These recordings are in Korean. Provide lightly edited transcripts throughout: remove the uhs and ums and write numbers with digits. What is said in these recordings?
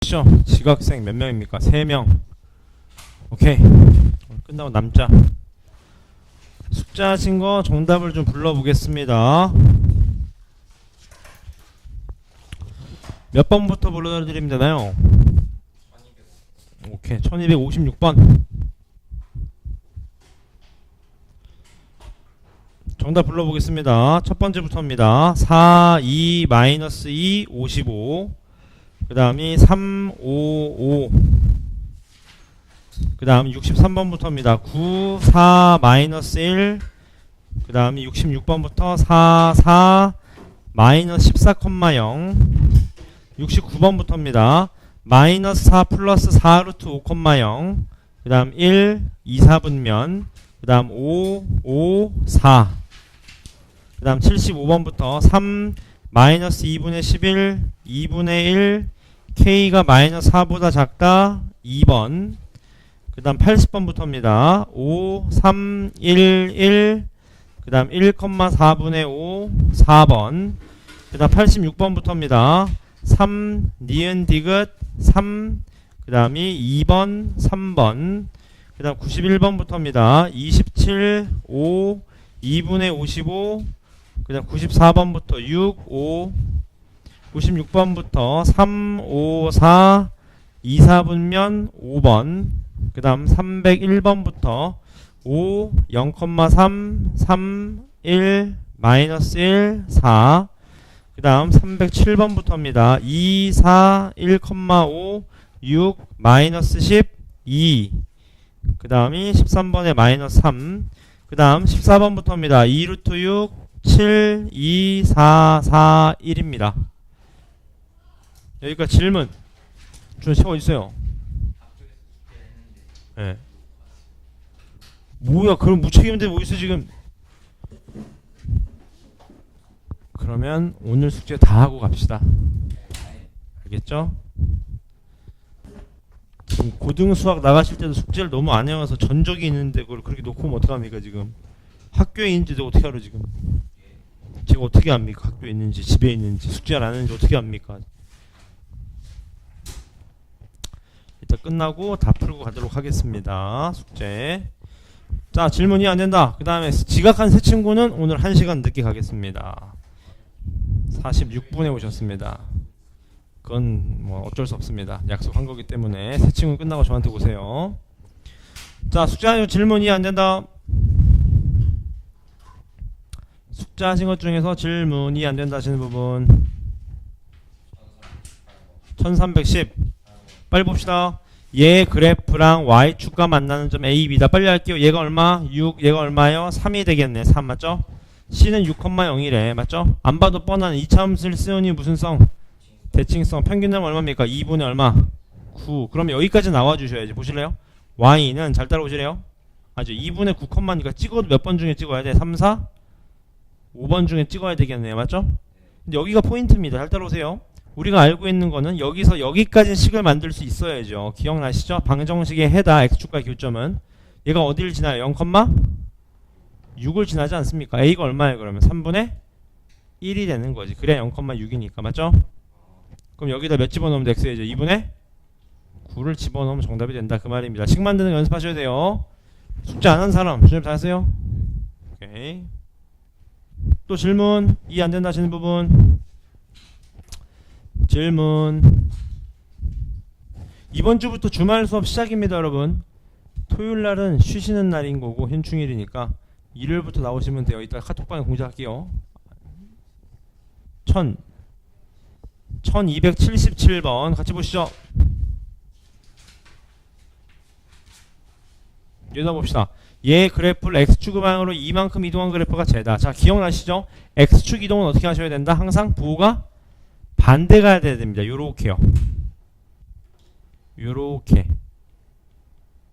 지각생 몇 명입니까? 3명. 오케이. 끝나고 남자. 숙제하신 거 정답을 좀 불러보겠습니다. 몇 번부터 불러드리면 되나요? 오케이. 1256번. 정답 불러보겠습니다. 첫 번째부터입니다. 4, 2, 마이너스 2, 55. 그 다음이 3, 5, 5. 그 다음 63번부터입니다. 9, 4, 마이너스 1. 그 다음이 66번부터 4, 4, 마이너스 14,0. 69번부터입니다. 마이너스 4 플러스 4 루트 5,0. 그 다음 1, 2, 4분면. 그 다음 5, 5, 4. 그 다음 75번부터 3, 마이너스 2분의 11, 2분의 1, K가 마이너스 4보다 작다, 2번. 그 다음 80번부터입니다. 5, 3, 1, 1. 그 다음 1,4분의 5, 4번. 그 다음 86번부터입니다. 3, 니은 디귿, 3. 그 다음이 2번, 3번. 그 다음 91번부터입니다. 27, 5, 2분의 55. 그 다음 94번부터 6, 5. 96번부터 3, 5, 4. 2, 4분면 5번. 그 다음 301번부터 5, 0,3, 3, 1, 마이너스 1, 4. 그 다음 307번부터입니다. 2, 4, 1,5, 6, 마이너스 10, 2. 그 다음이 13번에 마이너스 3. 그 다음 14번부터입니다. 2루트 6, 7, 2, 4, 4, 1입니다. 여기까지 질문. 좀 세워주세요. 네. 뭐야, 그럼 무책임인데 뭐 있어 지금. 그러면 오늘 숙제 다 하고 갑시다. 알겠죠? 지금 고등 수학 나가실 때도 숙제를 너무 안 해와서 전적이 있는데 그걸 그렇게 놓고 오면 어떡합니까 지금. 학교에 있는지도 어떻게 알아 지금. 제가 어떻게 압니까? 학교에 있는지 집에 있는지 숙제를 안 하는지 어떻게 압니까? 일단 끝나고 다 풀고 가도록 하겠습니다. 숙제. 자, 질문이 안 된다. 그 다음에 지각한 세 친구는 오늘 1시간 늦게 가겠습니다. 46분에 오셨습니다. 그건 뭐 어쩔 수 없습니다. 약속한 거기 때문에 세 친구 끝나고 저한테 오세요. 자, 숙제하신 질문이 안 된다. 숙제하신 것 중에서 질문이 안 된다 하시는 부분 1310. 빨리 봅시다. 얘 그래프랑 Y축과 만나는 점 A, B다. 빨리 할게요. 얘가 얼마? 6. 얘가 얼마예요? 3이 되겠네. 3 맞죠? C는 6,0이래. 맞죠? 안 봐도 뻔한 이차함수를 쓰으니 무슨 성? 대칭성. 평균은 얼마입니까? 2분의 얼마? 9. 그럼 여기까지 나와주셔야지. 보실래요? Y는 잘 따라오시래요? 아주 2분의 9,니까 찍어도 몇 번 중에 찍어야 돼? 3, 4? 5번 중에 찍어야 되겠네요. 맞죠? 근데 여기가 포인트입니다. 잘 따라오세요. 우리가 알고 있는 거는 여기서 여기까지 식을 만들 수 있어야죠. 기억나시죠? 방정식의 해다 x축과 교점은 얘가 어디를 지나요? 0,6을 지나지 않습니까? a가 얼마예요? 그러면 3분의 1이 되는 거지. 그래야 0,6이니까. 맞죠? 그럼 여기다 몇 집어넣으면 돼? x에죠? 2분의 9를 집어넣으면 정답이 된다. 그 말입니다. 식 만드는 거 연습하셔야 돼요. 숙제 안 한 사람 준비 다 하세요. 오케이. 또 질문. 이해 안 된다 하시는 부분. 질문. 이번 주부터 주말 수업 시작입니다, 여러분. 토요일 날은 쉬시는 날인 거고 현충일이니까 일요일부터 나오시면 돼요. 이따 카톡방에 공지할게요. 1277번 같이 보시죠. 여기다 봅시다. 얘 그래프를 x축 방향으로 이만큼 이동한 그래프가 쟤다. 자, 기억나시죠? x축 이동은 어떻게 하셔야 된다? 항상 부호가 반대 가야 됩니다. 요렇게요. 요렇게.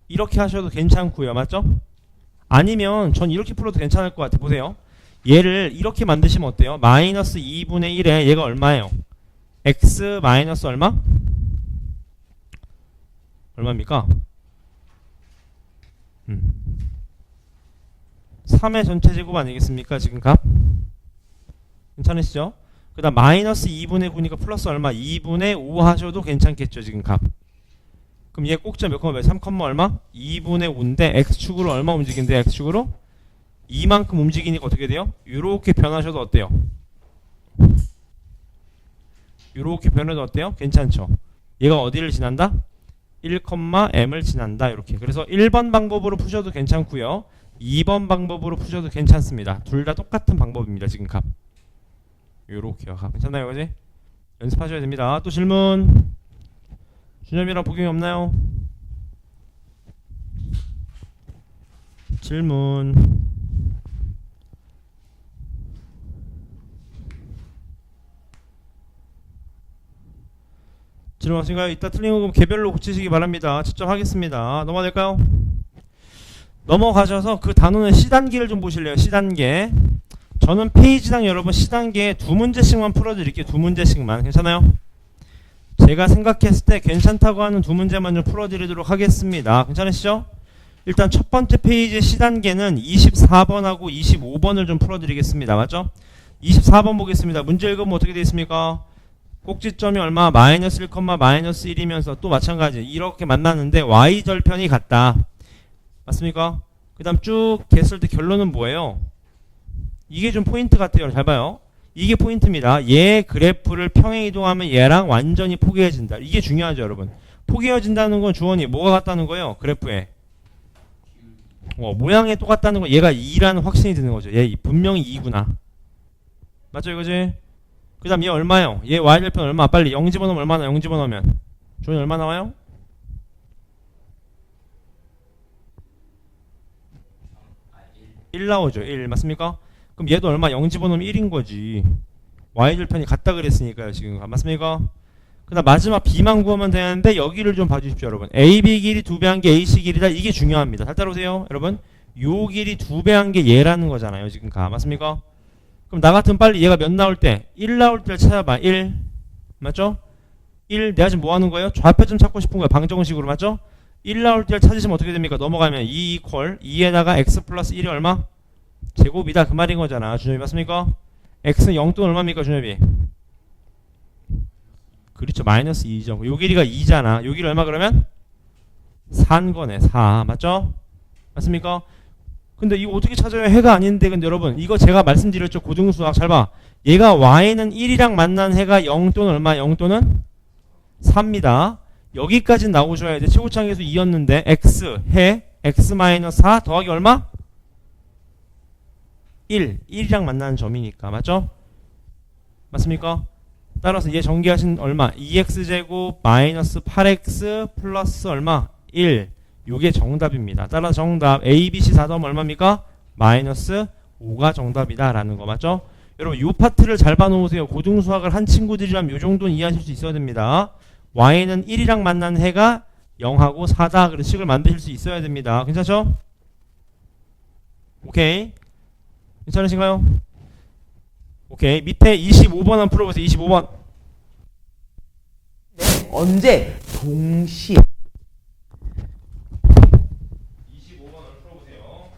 이렇게 하셔도 괜찮고요. 맞죠? 아니면 전 이렇게 풀어도 괜찮을 것 같아요. 보세요. 얘를 이렇게 만드시면 어때요? 마이너스 2분의 1에 얘가 얼마예요? x 마이너스 얼마? 얼마입니까? 3의 전체 제곱 아니겠습니까? 지금 값? 괜찮으시죠? 그 다음 마이너스 2분의 9니까 플러스 얼마? 2분의 5 하셔도 괜찮겠죠 지금 값. 그럼 얘 꼭지가 몇 컴마 몇? 3 컴마 얼마? 2분의 5인데 x축으로 얼마 움직인대? x축으로? 이만큼 움직이니까 어떻게 돼요? 요렇게 변하셔도 어때요? 요렇게 변해도 어때요? 괜찮죠? 얘가 어디를 지난다? 1,m을 지난다. 이렇게. 그래서 1번 방법으로 푸셔도 괜찮고요. 2번 방법으로 푸셔도 괜찮습니다. 둘 다 똑같은 방법입니다. 지금 값. 요렇게요. 괜찮나요? 그지? 연습하셔야 됩니다. 또 질문. 준엽이랑 복용이 없나요? 질문. 질문 없으니까 이따 틀린 거 개별로 고치시기 바랍니다. 직접 하겠습니다. 넘어가 될까요? 넘어가셔서 그 단원의 C단계를 좀 보실래요? C단계. 저는 페이지당 여러분 C단계 두 문제씩만 풀어드릴게요. 두 문제씩만. 괜찮아요? 제가 생각했을 때 괜찮다고 하는 두 문제만 좀 풀어드리도록 하겠습니다. 괜찮으시죠? 일단 첫 번째 페이지 C단계는 24번하고 25번을 좀 풀어드리겠습니다. 맞죠? 24번 보겠습니다. 문제 읽으면 어떻게 되어 있습니까? 꼭지점이 얼마? 마이너스 1, 마이너스 1이면서 또 마찬가지 이렇게 만났는데 y절편이 같다. 맞습니까? 그 다음 쭉 했을 때 결론은 뭐예요? 이게 좀 포인트 같아요. 잘 봐요. 이게 포인트입니다. 얘 그래프를 평행 이동하면 얘랑 완전히 포개해진다. 이게 중요하죠 여러분. 포개해진다는 건 주원이 뭐가 같다는 거예요? 그래프에 모양이 똑같다는 건 얘가 2라는 확신이 드는 거죠. 얘 분명히 2구나. 맞죠 이거지? 그 다음 얘 얼마요? 얘 y절편 얼마? 빨리 0 집어넣으면 얼마나? 0 집어넣으면 주원이 얼마 나와요? 1 나오죠. 1 맞습니까? 그럼 얘도 얼마? 0 집어넣으면 1인 거지. y절편이 같다 그랬으니까요 지금. 맞습니까? 그 다음 마지막 b만 구하면 되는데 여기를 좀 봐주십시오 여러분. ab 길이 2배 한 게 ac 길이다. 이게 중요합니다. 잘 따라오세요 여러분. 요 길이 2배 한 게 얘라는 거잖아요 지금. 맞습니까? 그럼 나 같으면 빨리 얘가 몇 나올 때? 1 나올 때를 찾아봐. 1 맞죠? 1 내가 지금 뭐 하는 거예요? 좌표점 찾고 싶은 거예요. 방정식으로. 맞죠? 1 나올 때를 찾으시면 어떻게 됩니까? 넘어가면 2 이퀄 2에다가 x 플러스 1이 얼마? 제곱이다 그 말인 거잖아. 준엽이 맞습니까? x는 0 또는 얼마입니까 준엽이? 그렇죠. 마이너스 2죠. 요 길이가 2잖아. 요 길이 얼마 그러면? 4인 거네. 4 맞죠? 맞습니까? 근데 이거 어떻게 찾아요? 해가 아닌데. 근데 여러분 이거 제가 말씀드렸죠. 고등수학 잘 봐. 얘가 y는 1이랑 만난 해가 0 또는 얼마? 0 또는 4입니다. 여기까지 나오셔야 돼. 최고창에서 2였는데 x 해 x 마이너스 4 더하기 얼마? 1이랑 만나는 점이니까. 맞죠? 맞습니까? 따라서 얘 전개하신 얼마? 2x제곱 마이너스 8x 플러스 얼마? 1. 요게 정답입니다. 따라서 정답 A, B, C 4더하면 얼마입니까? 마이너스 5가 정답이다 라는 거 맞죠? 여러분 요 파트를 잘 봐놓으세요. 고등수학을 한 친구들이라면 요 정도는 이해하실 수 있어야 됩니다. y는 1이랑 만난 해가 0하고 4다. 그런 식을 만드실 수 있어야 됩니다. 괜찮죠? 오케이. 괜찮으신가요? 오케이. 밑에 25번 한번 풀어보세요. 25번. 네, 언제? 동시에. 25번을 풀어보세요.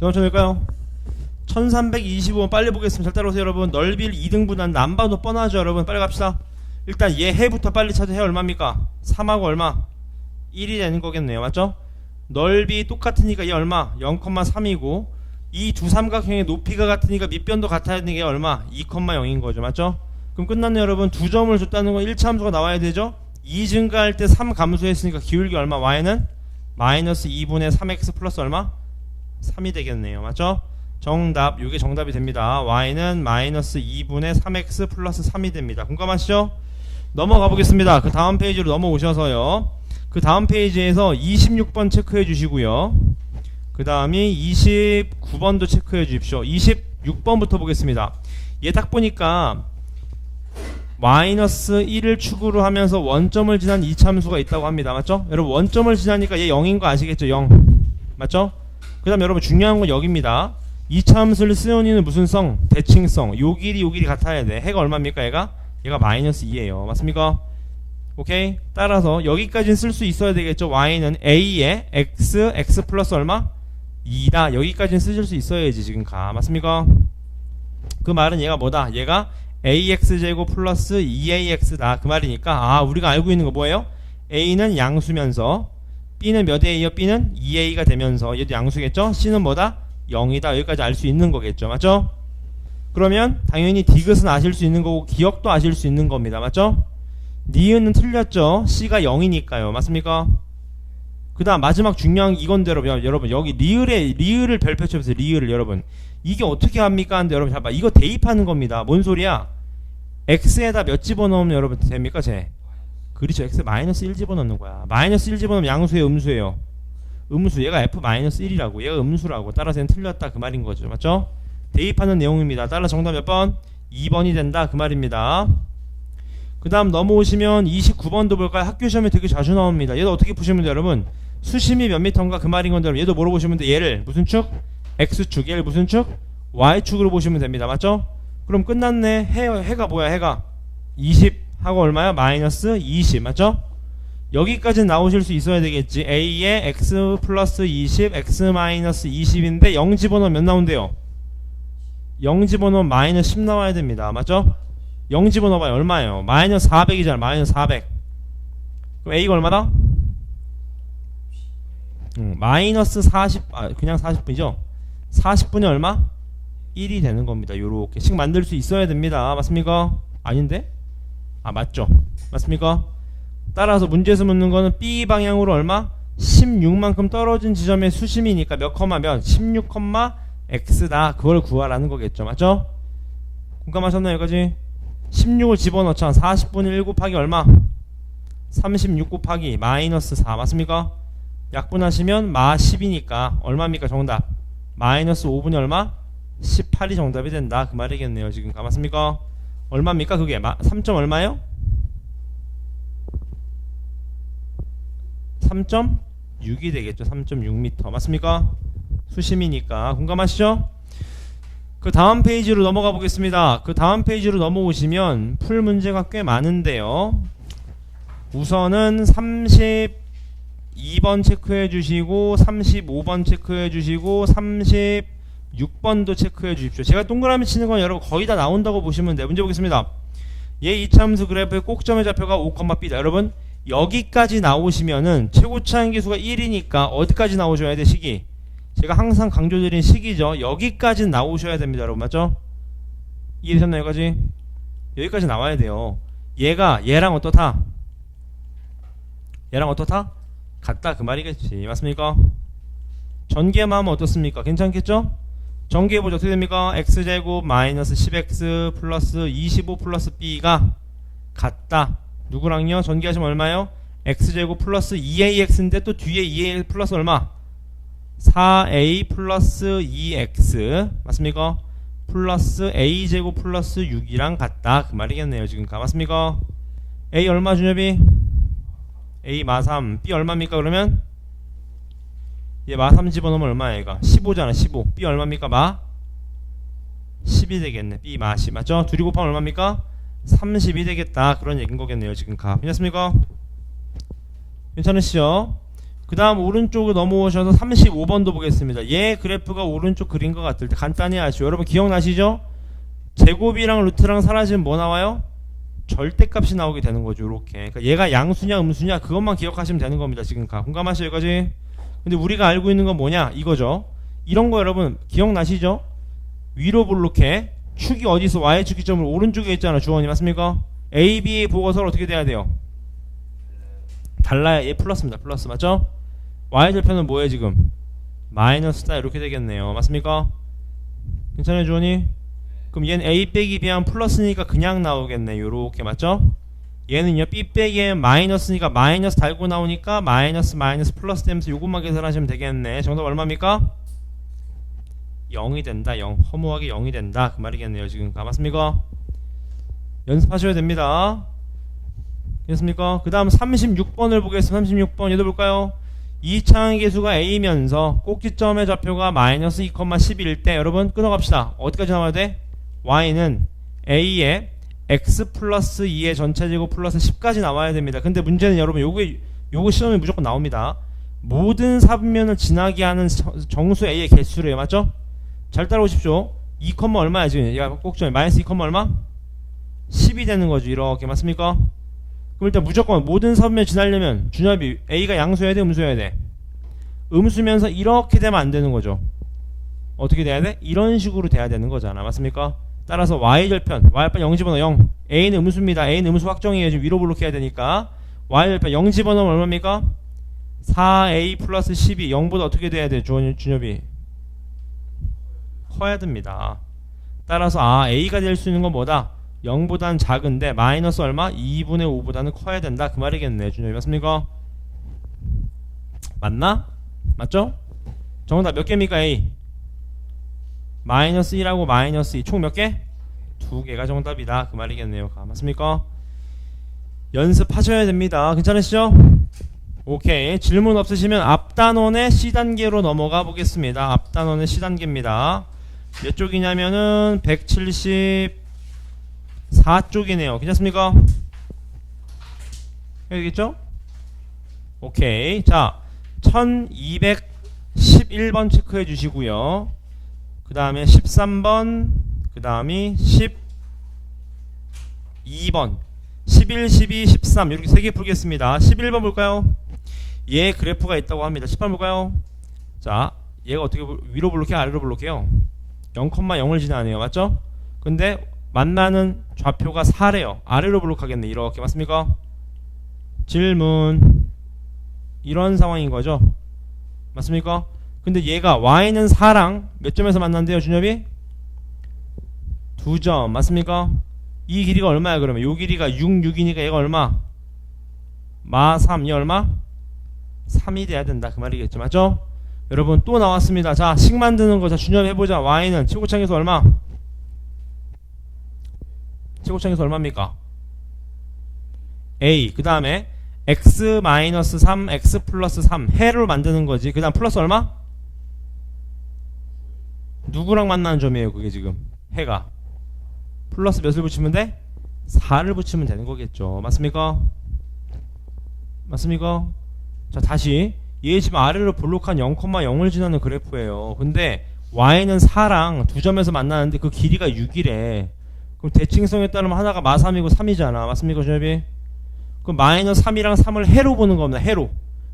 정답 될까요? 1325번 빨리 보겠습니다. 잘 따라오세요 여러분. 넓이를 2등분한 안 봐도 뻔하죠 여러분. 빨리 갑시다. 일단 얘 해부터 빨리 찾아. 해 얼마입니까? 3하고 얼마? 1이 되는 거겠네요. 맞죠? 넓이 똑같으니까 얘 얼마? 0,3이고 이 두 삼각형의 높이가 같으니까 밑변도 같아야 되는 게 얼마? 2,0인 거죠. 맞죠? 그럼 끝났네요 여러분. 두 점을 줬다는 건 1차 함수가 나와야 되죠? 2 증가할 때 3 감소했으니까 기울기 얼마? y는 마이너스 2분의 3x 플러스 얼마? 3이 되겠네요. 맞죠? 정답, 요게 정답이 됩니다. y는 마이너스 2분의 3x 플러스 3이 됩니다. 공감하시죠? 넘어가 보겠습니다. 그 다음 페이지로 넘어오셔서요. 그 다음 페이지에서 26번 체크해 주시고요. 그 다음이 29번도 체크해 주십시오. 26번부터 보겠습니다. 얘 딱 보니까 마이너스 1을 축으로 하면서 원점을 지난 이차함수가 있다고 합니다. 맞죠? 여러분 원점을 지나니까 얘 0인 거 아시겠죠? 0 맞죠? 그 다음 여러분 중요한 건 여기입니다. 이차함수를 쓰는 이유는 무슨 성? 대칭성. 요 길이 요 길이 같아야 돼. 해가 얼마입니까? 얘가 마이너스 2예요. 맞습니까? 오케이? 따라서 여기까지는 쓸 수 있어야 되겠죠? y는 a에 x 플러스 얼마? 2다. 여기까지는 쓰실 수 있어야지 지금 가. 맞습니까? 그 말은 얘가 뭐다? 얘가 ax제곱 플러스 2ax다 그 말이니까 우리가 알고 있는 거 뭐예요? a는 양수면서 b는 몇 a요? b는 2a가 되면서 얘도 양수겠죠? c는 뭐다? 0이다. 여기까지 알 수 있는 거겠죠. 맞죠? 그러면 당연히 디귿은 아실 수 있는 거고 기억도 아실 수 있는 겁니다. 맞죠? 니은은 틀렸죠? c가 0이니까요. 맞습니까? 그 다음 마지막 중요한 이건데 여러분 여기 리을을 별표 쳐보세요. 리을을 여러분 이게 어떻게 합니까? 하는데 여러분 봐봐 이거 대입하는 겁니다. 뭔 소리야? x에다 몇 집어넣으면 여러분 됩니까? 그렇죠. x 마이너스 1 집어넣는 거야. 마이너스 1 집어넣으면 양수예요? 음수예요? 음수. 얘가 f 마이너스 1이라고 얘가 음수라고. 따라서 얘는 틀렸다 그 말인 거죠. 맞죠? 대입하는 내용입니다. 따라 정답 몇 번? 2번이 된다 그 말입니다. 그 다음 넘어오시면 29번도 볼까요? 학교 시험에 되게 자주 나옵니다. 얘도 어떻게 푸시면 돼요 여러분? 수심이 몇 미터인가 그 말인 건데 얘도 뭐로 보시면 돼? 얘를 무슨 축? x축. 얘를 무슨 축? y축으로 보시면 됩니다. 맞죠? 그럼 끝났네. 해가 뭐야? 해가 20 하고 얼마야? 마이너스 20 맞죠? 여기까지 나오실 수 있어야 되겠지. a에 x 플러스 20 x 마이너스 20인데 0 집어넣으면 몇 나온대요? 0 집어넣으면 마이너스 10 나와야 됩니다. 맞죠? 0 집어넣어봐요. 얼마예요? 마이너스 400이잖아. 마이너스 400. 그럼 a가 얼마다? 마이너스 40 그냥 40분이죠. 40분이 얼마? 1이 되는 겁니다. 요렇게 식 만들 수 있어야 됩니다. 맞습니까? 아닌데? 맞죠. 맞습니까? 따라서 문제에서 묻는 거는 B 방향으로 얼마? 16만큼 떨어진 지점의 수심이니까 몇 컴마 몇? 16, x다. 그걸 구하라는 거겠죠. 맞죠? 공감하셨나요? 여기까지? 16을 집어넣자. 40분의 1 곱하기 얼마? 36 곱하기 마이너스 4 맞습니까? 약분하시면 마 10이니까 얼마입니까? 정답 마이너스 5분의 얼마? 18이 정답이 된다 그 말이겠네요. 지금 맞습니까? 얼마입니까? 그게 3점 얼마요? 3.6이 되겠죠. 3.6m 맞습니까? 수심이니까 공감하시죠? 그 다음 페이지로 넘어가 보겠습니다. 그 다음 페이지로 넘어오시면 풀 문제가 꽤 많은데요. 우선은 32번 체크해 주시고 35번 체크해 주시고 36번도 체크해 주십시오. 제가 동그라미 치는 건 여러분 거의 다 나온다고 보시면 돼요. 문제 보겠습니다. 얘 이차함수 그래프의 꼭점의 좌표가 5,B다. 여러분 여기까지 나오시면은 최고차 함수가 1이니까 어디까지 나오셔야 돼? 식이 제가 항상 강조드린 식이죠. 여기까지 나오셔야 됩니다. 여러분 맞죠? 이해되셨나요? 여기까지 나와야 돼요. 얘가 얘랑 어떻다? 얘랑 어떻다? 같다 그 말이겠지. 맞습니까? 전개만 하면 어떻습니까? 괜찮겠죠? 전개해보죠. 어떻게 됩니까? x제곱 마이너스 10x 플러스 25 플러스 b가 같다. 누구랑요? 전개하시면 얼마요? x제곱 플러스 2ax인데 또 뒤에 2a 플러스 얼마? 4a 플러스 2x 맞습니까? 플러스 a제곱 플러스 6이랑 같다 그 말이겠네요. 지금 맞습니까? a 얼마 준엽이? a 마3 b 얼마입니까? 그러면 얘 마3 집어넣으면 얼마야? 얘가 15잖아. 15 b 얼마입니까? 마 10이 되겠네. b 마 10 맞죠? 둘이 곱하면 얼마입니까? 30이 되겠다 그런 얘기인 거겠네요. 지금 괜찮습니까? 괜찮으시죠? 그 다음 오른쪽으로 넘어오셔서 35번도 보겠습니다. 얘 그래프가 오른쪽 그린 것 같을 때 간단히 아시죠? 여러분 기억나시죠? 제곱이랑 루트랑 사라지면 뭐 나와요? 절대값이 나오게 되는 거죠. 이렇게. 그러니까 얘가 양수냐 음수냐 그것만 기억하시면 되는 겁니다. 지금까지. 공감하시죠? 여기까지? 근데 우리가 알고 있는 건 뭐냐? 이거죠. 이런 거 여러분 기억나시죠? 위로 볼록해. 축이 어디서 y축 기점으로 오른쪽에 있잖아. 주원이 맞습니까? A, B 보고서를 어떻게 돼야 돼요? 달라야 얘 플러스입니다. 플러스 맞죠? y절편은 뭐예요 지금? 마이너스다 이렇게 되겠네요. 맞습니까? 괜찮아요 주원이? 그럼 얘는 A 빼기 B하면 플러스니까 그냥 나오겠네. 요렇게 맞죠? 얘는요 B 빼기 마이너스니까 마이너스 달고 나오니까 마이너스 마이너스 플러스 되면서 요것만 계산하시면 되겠네. 정답 얼마입니까? 0이 된다. 0 허무하게 0이 된다 그 말이겠네요. 지금 맞습니까? 연습하셔야 됩니다. 됐습니까? 그 다음 36번을 보겠습니다. 36번 얘도 볼까요? 이차항의 계수가 A면서 꼭지점의 좌표가 마이너스 2,11일 때 여러분 끊어갑시다. 어디까지 나와야 돼? Y는 A에 X 플러스 2의 전체제곱 플러스 10까지 나와야 됩니다. 근데 문제는 여러분 요거 시험에 무조건 나옵니다. 모든 사분면을 지나게 하는 정수 A의 개수래요. 맞죠? 잘 따라오십시오. 2, 얼마야 지금? 얘가 꼭지점이 마이너스 2, 얼마? 10이 되는 거죠. 이렇게 맞습니까? 그럼 일단 무조건 모든 사분면 지나려면 준엽이 A가 양수여야 돼 음수여야 돼? 음수면서 이렇게 되면 안 되는 거죠. 어떻게 돼야 돼? 이런 식으로 돼야 되는 거잖아. 맞습니까? 따라서 y절편 0 집어넣어 0 A는 음수입니다. A는 음수 확정이에요. 지금 위로 블록해야 되니까 y절편 0 집어넣으면 얼마입니까? 4A 플러스 12 0보다 어떻게 돼야 돼? 준엽이 커야 됩니다. 따라서 A가 될 수 있는 건 뭐다? 0보다는 작은데 마이너스 얼마? 2분의 5보다는 커야 된다 그 말이겠네. 준엽이 맞습니까? 맞나? 맞죠? 정답 몇 개입니까? A 마이너스 1하고 마이너스 2 총 몇 개? 2개가 정답이다 그 말이겠네요. 맞습니까? 연습하셔야 됩니다. 괜찮으시죠? 오케이. 질문 없으시면 앞단원의 C단계로 넘어가 보겠습니다. 앞단원의 C단계입니다. 몇 쪽이냐면은 174쪽이네요. 괜찮습니까? 여기겠죠? 오케이. 자 1211번 체크해 주시고요. 그 다음에 13번 그 다음이 12번 11, 12, 13 이렇게 3개 풀겠습니다. 11번 볼까요? 얘 그래프가 있다고 합니다. 18번 볼까요? 자 얘가 어떻게 위로 블록해 아래로 블록해요? 0,0을 지나네요. 맞죠? 근데 만나는 좌표가 4래요. 아래로 블록하겠네. 이렇게 맞습니까? 질문 이런 상황인 거죠. 맞습니까? 근데 얘가 y는 4랑 몇 점에서 만난대요 준엽이? 2점 맞습니까? 이 길이가 얼마야 그러면? 요 길이가 6, 6이니까 얘가 얼마? 마 3, 이 얼마? 3이 돼야 된다 그 말이겠죠. 맞죠? 여러분 또 나왔습니다. 자 식 만드는 거 자 준엽 해보자. y는 최고창에서 얼마? 최고창에서 얼마입니까? a 그 다음에 x-3 x 플러스 3 해로 만드는 거지. 그 다음 플러스 얼마? 누구랑 만나는 점이에요 그게 지금 해가 플러스 몇을 붙이면 돼? 4를 붙이면 되는 거겠죠. 맞습니까? 맞습니까? 자 다시 얘 지금 아래로 블록한 0,0을 지나는 그래프예요. 근데 y는 4랑 두 점에서 만나는데 그 길이가 6이래. 그럼 대칭성에 따르면 하나가 마3이고 3이잖아. 맞습니까 준엽이? 그럼 마이너스 3이랑 3을 해로 보는 겁니다. 해로.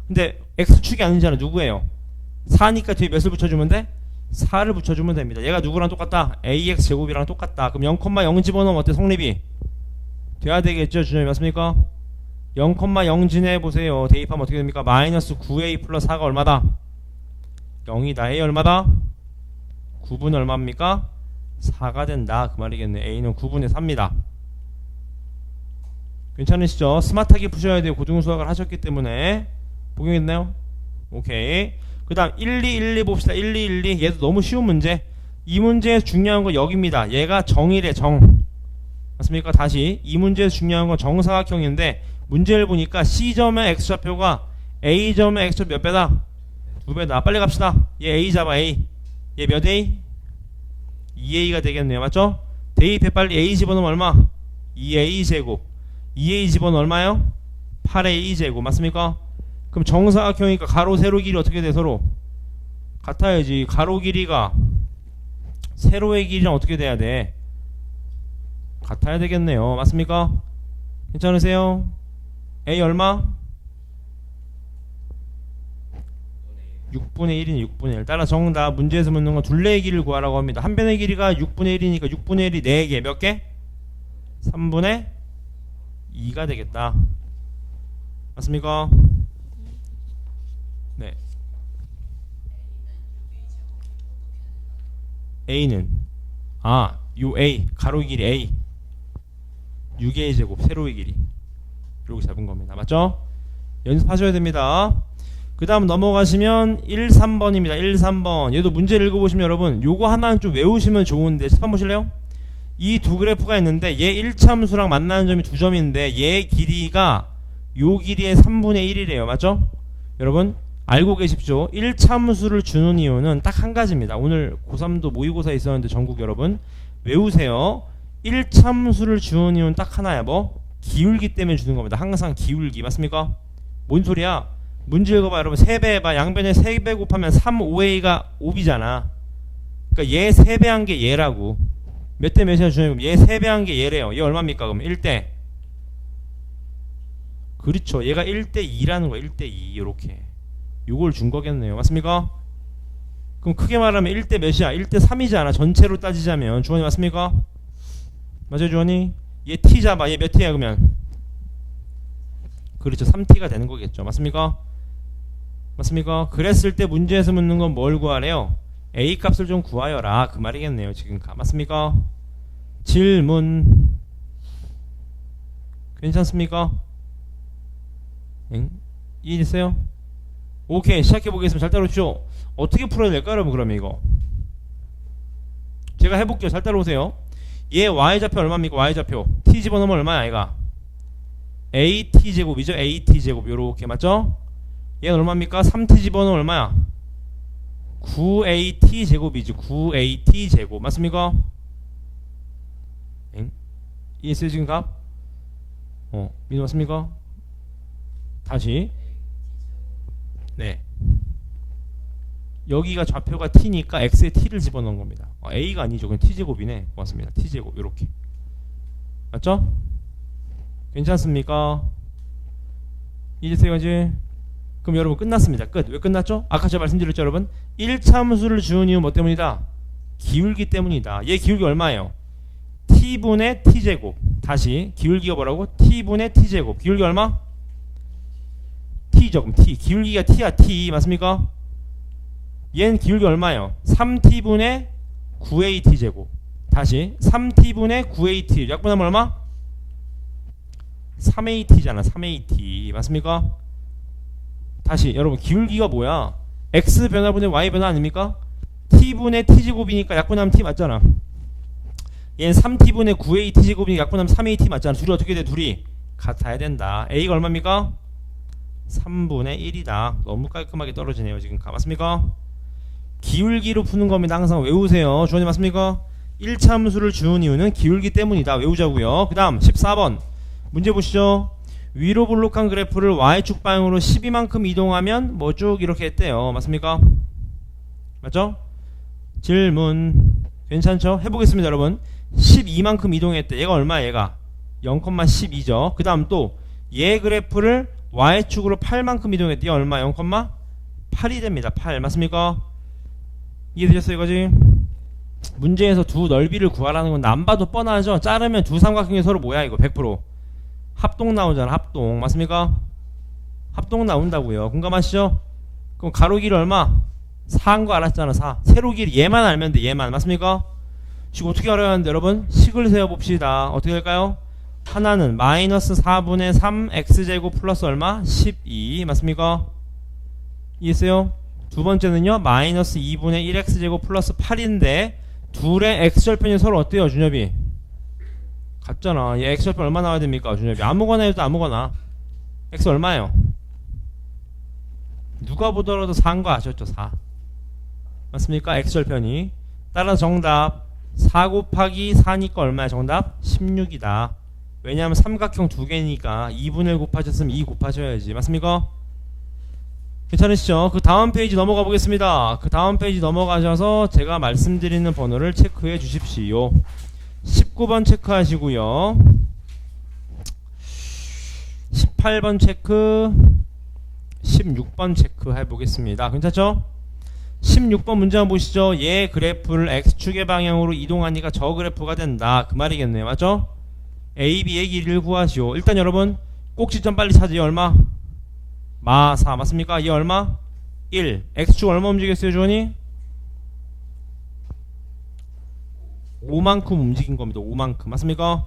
근데 x축이 아니잖아. 누구예요? 4니까 뒤에 몇을 붙여주면 돼? 4를 붙여주면 됩니다. 얘가 누구랑 똑같다? ax 제곱이랑 똑같다. 그럼 0,0 집어넣으면 어때? 성립이 돼야 되겠죠 준엽이? 맞습니까? 0,0 지내보세요. 대입하면 어떻게 됩니까? 마이너스 9a 플러스 4가 얼마다? 0이다. a 얼마다? 9분의 얼마입니까? 4가 된다 그 말이겠네. a는 9분의 4입니다. 괜찮으시죠? 스마트하게 푸셔야 돼요. 고등수학을 하셨기 때문에. 복용했나요? 오케이. 그 다음 1, 2, 1, 2 봅시다. 1, 2, 1, 2 얘도 너무 쉬운 문제. 이 문제에서 중요한 건 여기입니다. 얘가 정이래. 정 맞습니까? 다시 이 문제에서 중요한 건 정사각형인데 문제를 보니까 C점의 x좌표가 A점의 x좌표 몇 배다? 2배다. 빨리 갑시다. 얘 A 잡아. A 얘 몇 A? 2A가 되겠네요. 맞죠? 대입해 빨리. A 집어넣으면 얼마? 2A 제곱 2A 집어넣으면 얼마요? 8A 제곱 맞습니까? 그럼 정사각형이니까 가로 세로 길이 어떻게 돼? 서로 같아야지. 가로 길이가 세로의 길이랑 어떻게 돼야 돼? 같아야 되겠네요. 맞습니까? 괜찮으세요? A 얼마? 6분의 1이니 6분의 1. 따라 정답 문제에서 묻는 건 둘레의 길이를 구하라고 합니다. 한 변의 길이가 6분의 1이니까 6분의 1이 4개. 몇 개? 3분의 2가 되겠다. 맞습니까? 네. A는 요 A 가로 길이 A 6의 제곱 세로의 길이 이렇게 잡은 겁니다. 맞죠? 연습하셔야 됩니다. 그 다음 넘어가시면 1, 3번입니다. 1, 3번 얘도 문제를 읽어보시면 여러분 요거 하나는 좀 외우시면 좋은데 한번 보실래요? 이 두 그래프가 있는데 얘 1차함수랑 만나는 점이 두 점인데 얘 길이가 요 길이의 3분의 1이래요. 맞죠? 여러분 알고 계십시오. 1차함수를 주는 이유는 딱 한 가지입니다. 오늘 고3도 모의고사 있었는데 전국 여러분 외우세요. 1차함수를 주는 이유는 딱 하나야. 뭐? 기울기 때문에 주는 겁니다. 항상 기울기. 맞습니까? 뭔 소리야? 문제 읽어봐 여러분. 3배 해봐. 양변에 3배 곱하면 3, 5a가 5b잖아. 그러니까 얘 3배 한 게 얘라고. 몇 대 몇이나 주냐면 얘 3배 한 게 얘래요. 얘 얼마입니까? 그럼 1대. 그렇죠. 얘가 1대 2라는 거야. 1대 2 이렇게. 요걸 준 거겠네요. 맞습니까? 그럼 크게 말하면 1대 몇이야? 1대 3이잖아. 전체로 따지자면. 주원이 맞습니까? 맞아요 주원이? 얘 t 잡아. 얘 몇 t야 그러면? 그렇죠. 3t가 되는 거겠죠. 맞습니까? 맞습니까? 그랬을 때 문제에서 묻는 건 뭘 구하래요? A 값을 좀 구하여라. 그 말이겠네요. 지금 맞습니까? 질문 괜찮습니까? 응? 이해됐어요? 오케이 시작해 보겠습니다. 잘 따라오십시오. 어떻게 풀어야 될까요 여러분? 그러면 이거 제가 해볼게요. 잘 따라오세요. 얘 y좌표 얼마입니까? y좌표 t 집어넣으면 얼마야 얘가? at제곱이죠. at제곱 요렇게 맞죠? 얘는 얼마입니까? 3t 집어넣으면 얼마야? 9at제곱이지. 9at제곱 맞습니까? 엥? 이해했어요 지금 값? 민호 맞습니까? 다시 네 여기가 좌표가 t니까 x에 t를 집어넣은 겁니다. a가 아니죠. 그냥 t제곱이네. 고맙습니다. t제곱 요렇게 맞죠? 괜찮습니까? 이제세요 이제? 그럼 여러분 끝났습니다. 끝. 왜 끝났죠? 아까 제가 말씀드렸죠 여러분? 1차함수를 주는 이유 뭐 때문이다? 기울기 때문이다. 얘 기울기 얼마예요? t분의 t제곱. 다시 기울기가 뭐라고? t분의 t제곱. 기울기 얼마? t죠. 그럼 t. 기울기가 t야 t. 맞습니까? 얘는 기울기 얼마예요? 3t분의 9at제곱. 다시 3t분의 9at 약분하면 얼마? 3at잖아. 3at 맞습니까? 다시 여러분 기울기가 뭐야? x 변화분의 y 변화 아닙니까? t분의 t제곱이니까 약분하면 t 맞잖아. 얘는 3t분의 9at제곱이니까 약분하면 3at 맞잖아. 둘이 어떻게 돼? 둘이 같아야 된다. a가 얼마입니까? 3분의 1이다. 너무 깔끔하게 떨어지네요 지금. 맞습니까? 기울기로 푸는 겁니다. 항상 외우세요. 주원이 맞습니까? 1차 함수를 주는 이유는 기울기 때문이다. 외우자고요. 그 다음 14번 문제 보시죠. 위로 볼록한 그래프를 y축 방향으로 12만큼 이동하면 뭐 쭉 이렇게 했대요. 맞습니까? 맞죠? 질문 괜찮죠? 해보겠습니다 여러분. 12만큼 이동했대. 얘가 얼마야 얘가? 0,12죠. 그 다음 또 얘 그래프를 y축으로 8만큼 이동했대. 얘 얼마? 0,8이 됩니다. 8 맞습니까? 이해되셨어요 이거지? 문제에서 두 넓이를 구하라는 건 안 봐도 뻔하죠. 자르면 두 삼각형이 서로 뭐야 이거 100% 합동 나오잖아. 합동 맞습니까? 합동 나온다고요. 공감하시죠? 그럼 가로 길이 얼마? 4인 거 알았잖아. 4 세로 길이 얘만 알면 돼. 얘만 맞습니까? 지금 어떻게 알아야 하는데 여러분? 식을 세워봅시다. 어떻게 될까요? 하나는 마이너스 4분의 3 x제곱 플러스 얼마? 12 맞습니까? 이해했어요? 두 번째는요 마이너스 2분의 1x제곱 플러스 8인데 둘의 x절편이 서로 어때요 준엽이? 같잖아. 얘 x절편 얼마 나와야 됩니까 준엽이? 아무거나 해도 아무거나. x 얼마예요? 누가 보더라도 4인 거 아셨죠? 4 맞습니까? x절편이. 따라서 정답 4 곱하기 4니까 얼마야 정답? 16이다. 왜냐하면 삼각형 두 개니까 2분의 1 곱하셨으면 2 곱하셔야지. 맞습니까? 괜찮으시죠? 그 다음 페이지 넘어가 보겠습니다. 그 다음 페이지 넘어가셔서 제가 말씀드리는 번호를 체크해 주십시오. 19번 체크하시고요. 18번 체크, 16번 체크해 보겠습니다. 괜찮죠? 16번 문제 한번 보시죠. 얘 그래프를 X축의 방향으로 이동하니까 저 그래프가 된다. 그 말이겠네요. 맞죠? A, B의 길이를 구하시오. 일단 여러분 꼭지점 빨리 찾으요. 얼마? 마 4 맞습니까? 얘 얼마? 1. X축 얼마 움직였어요 주원이? 5만큼 움직인 겁니다. 5만큼 맞습니까?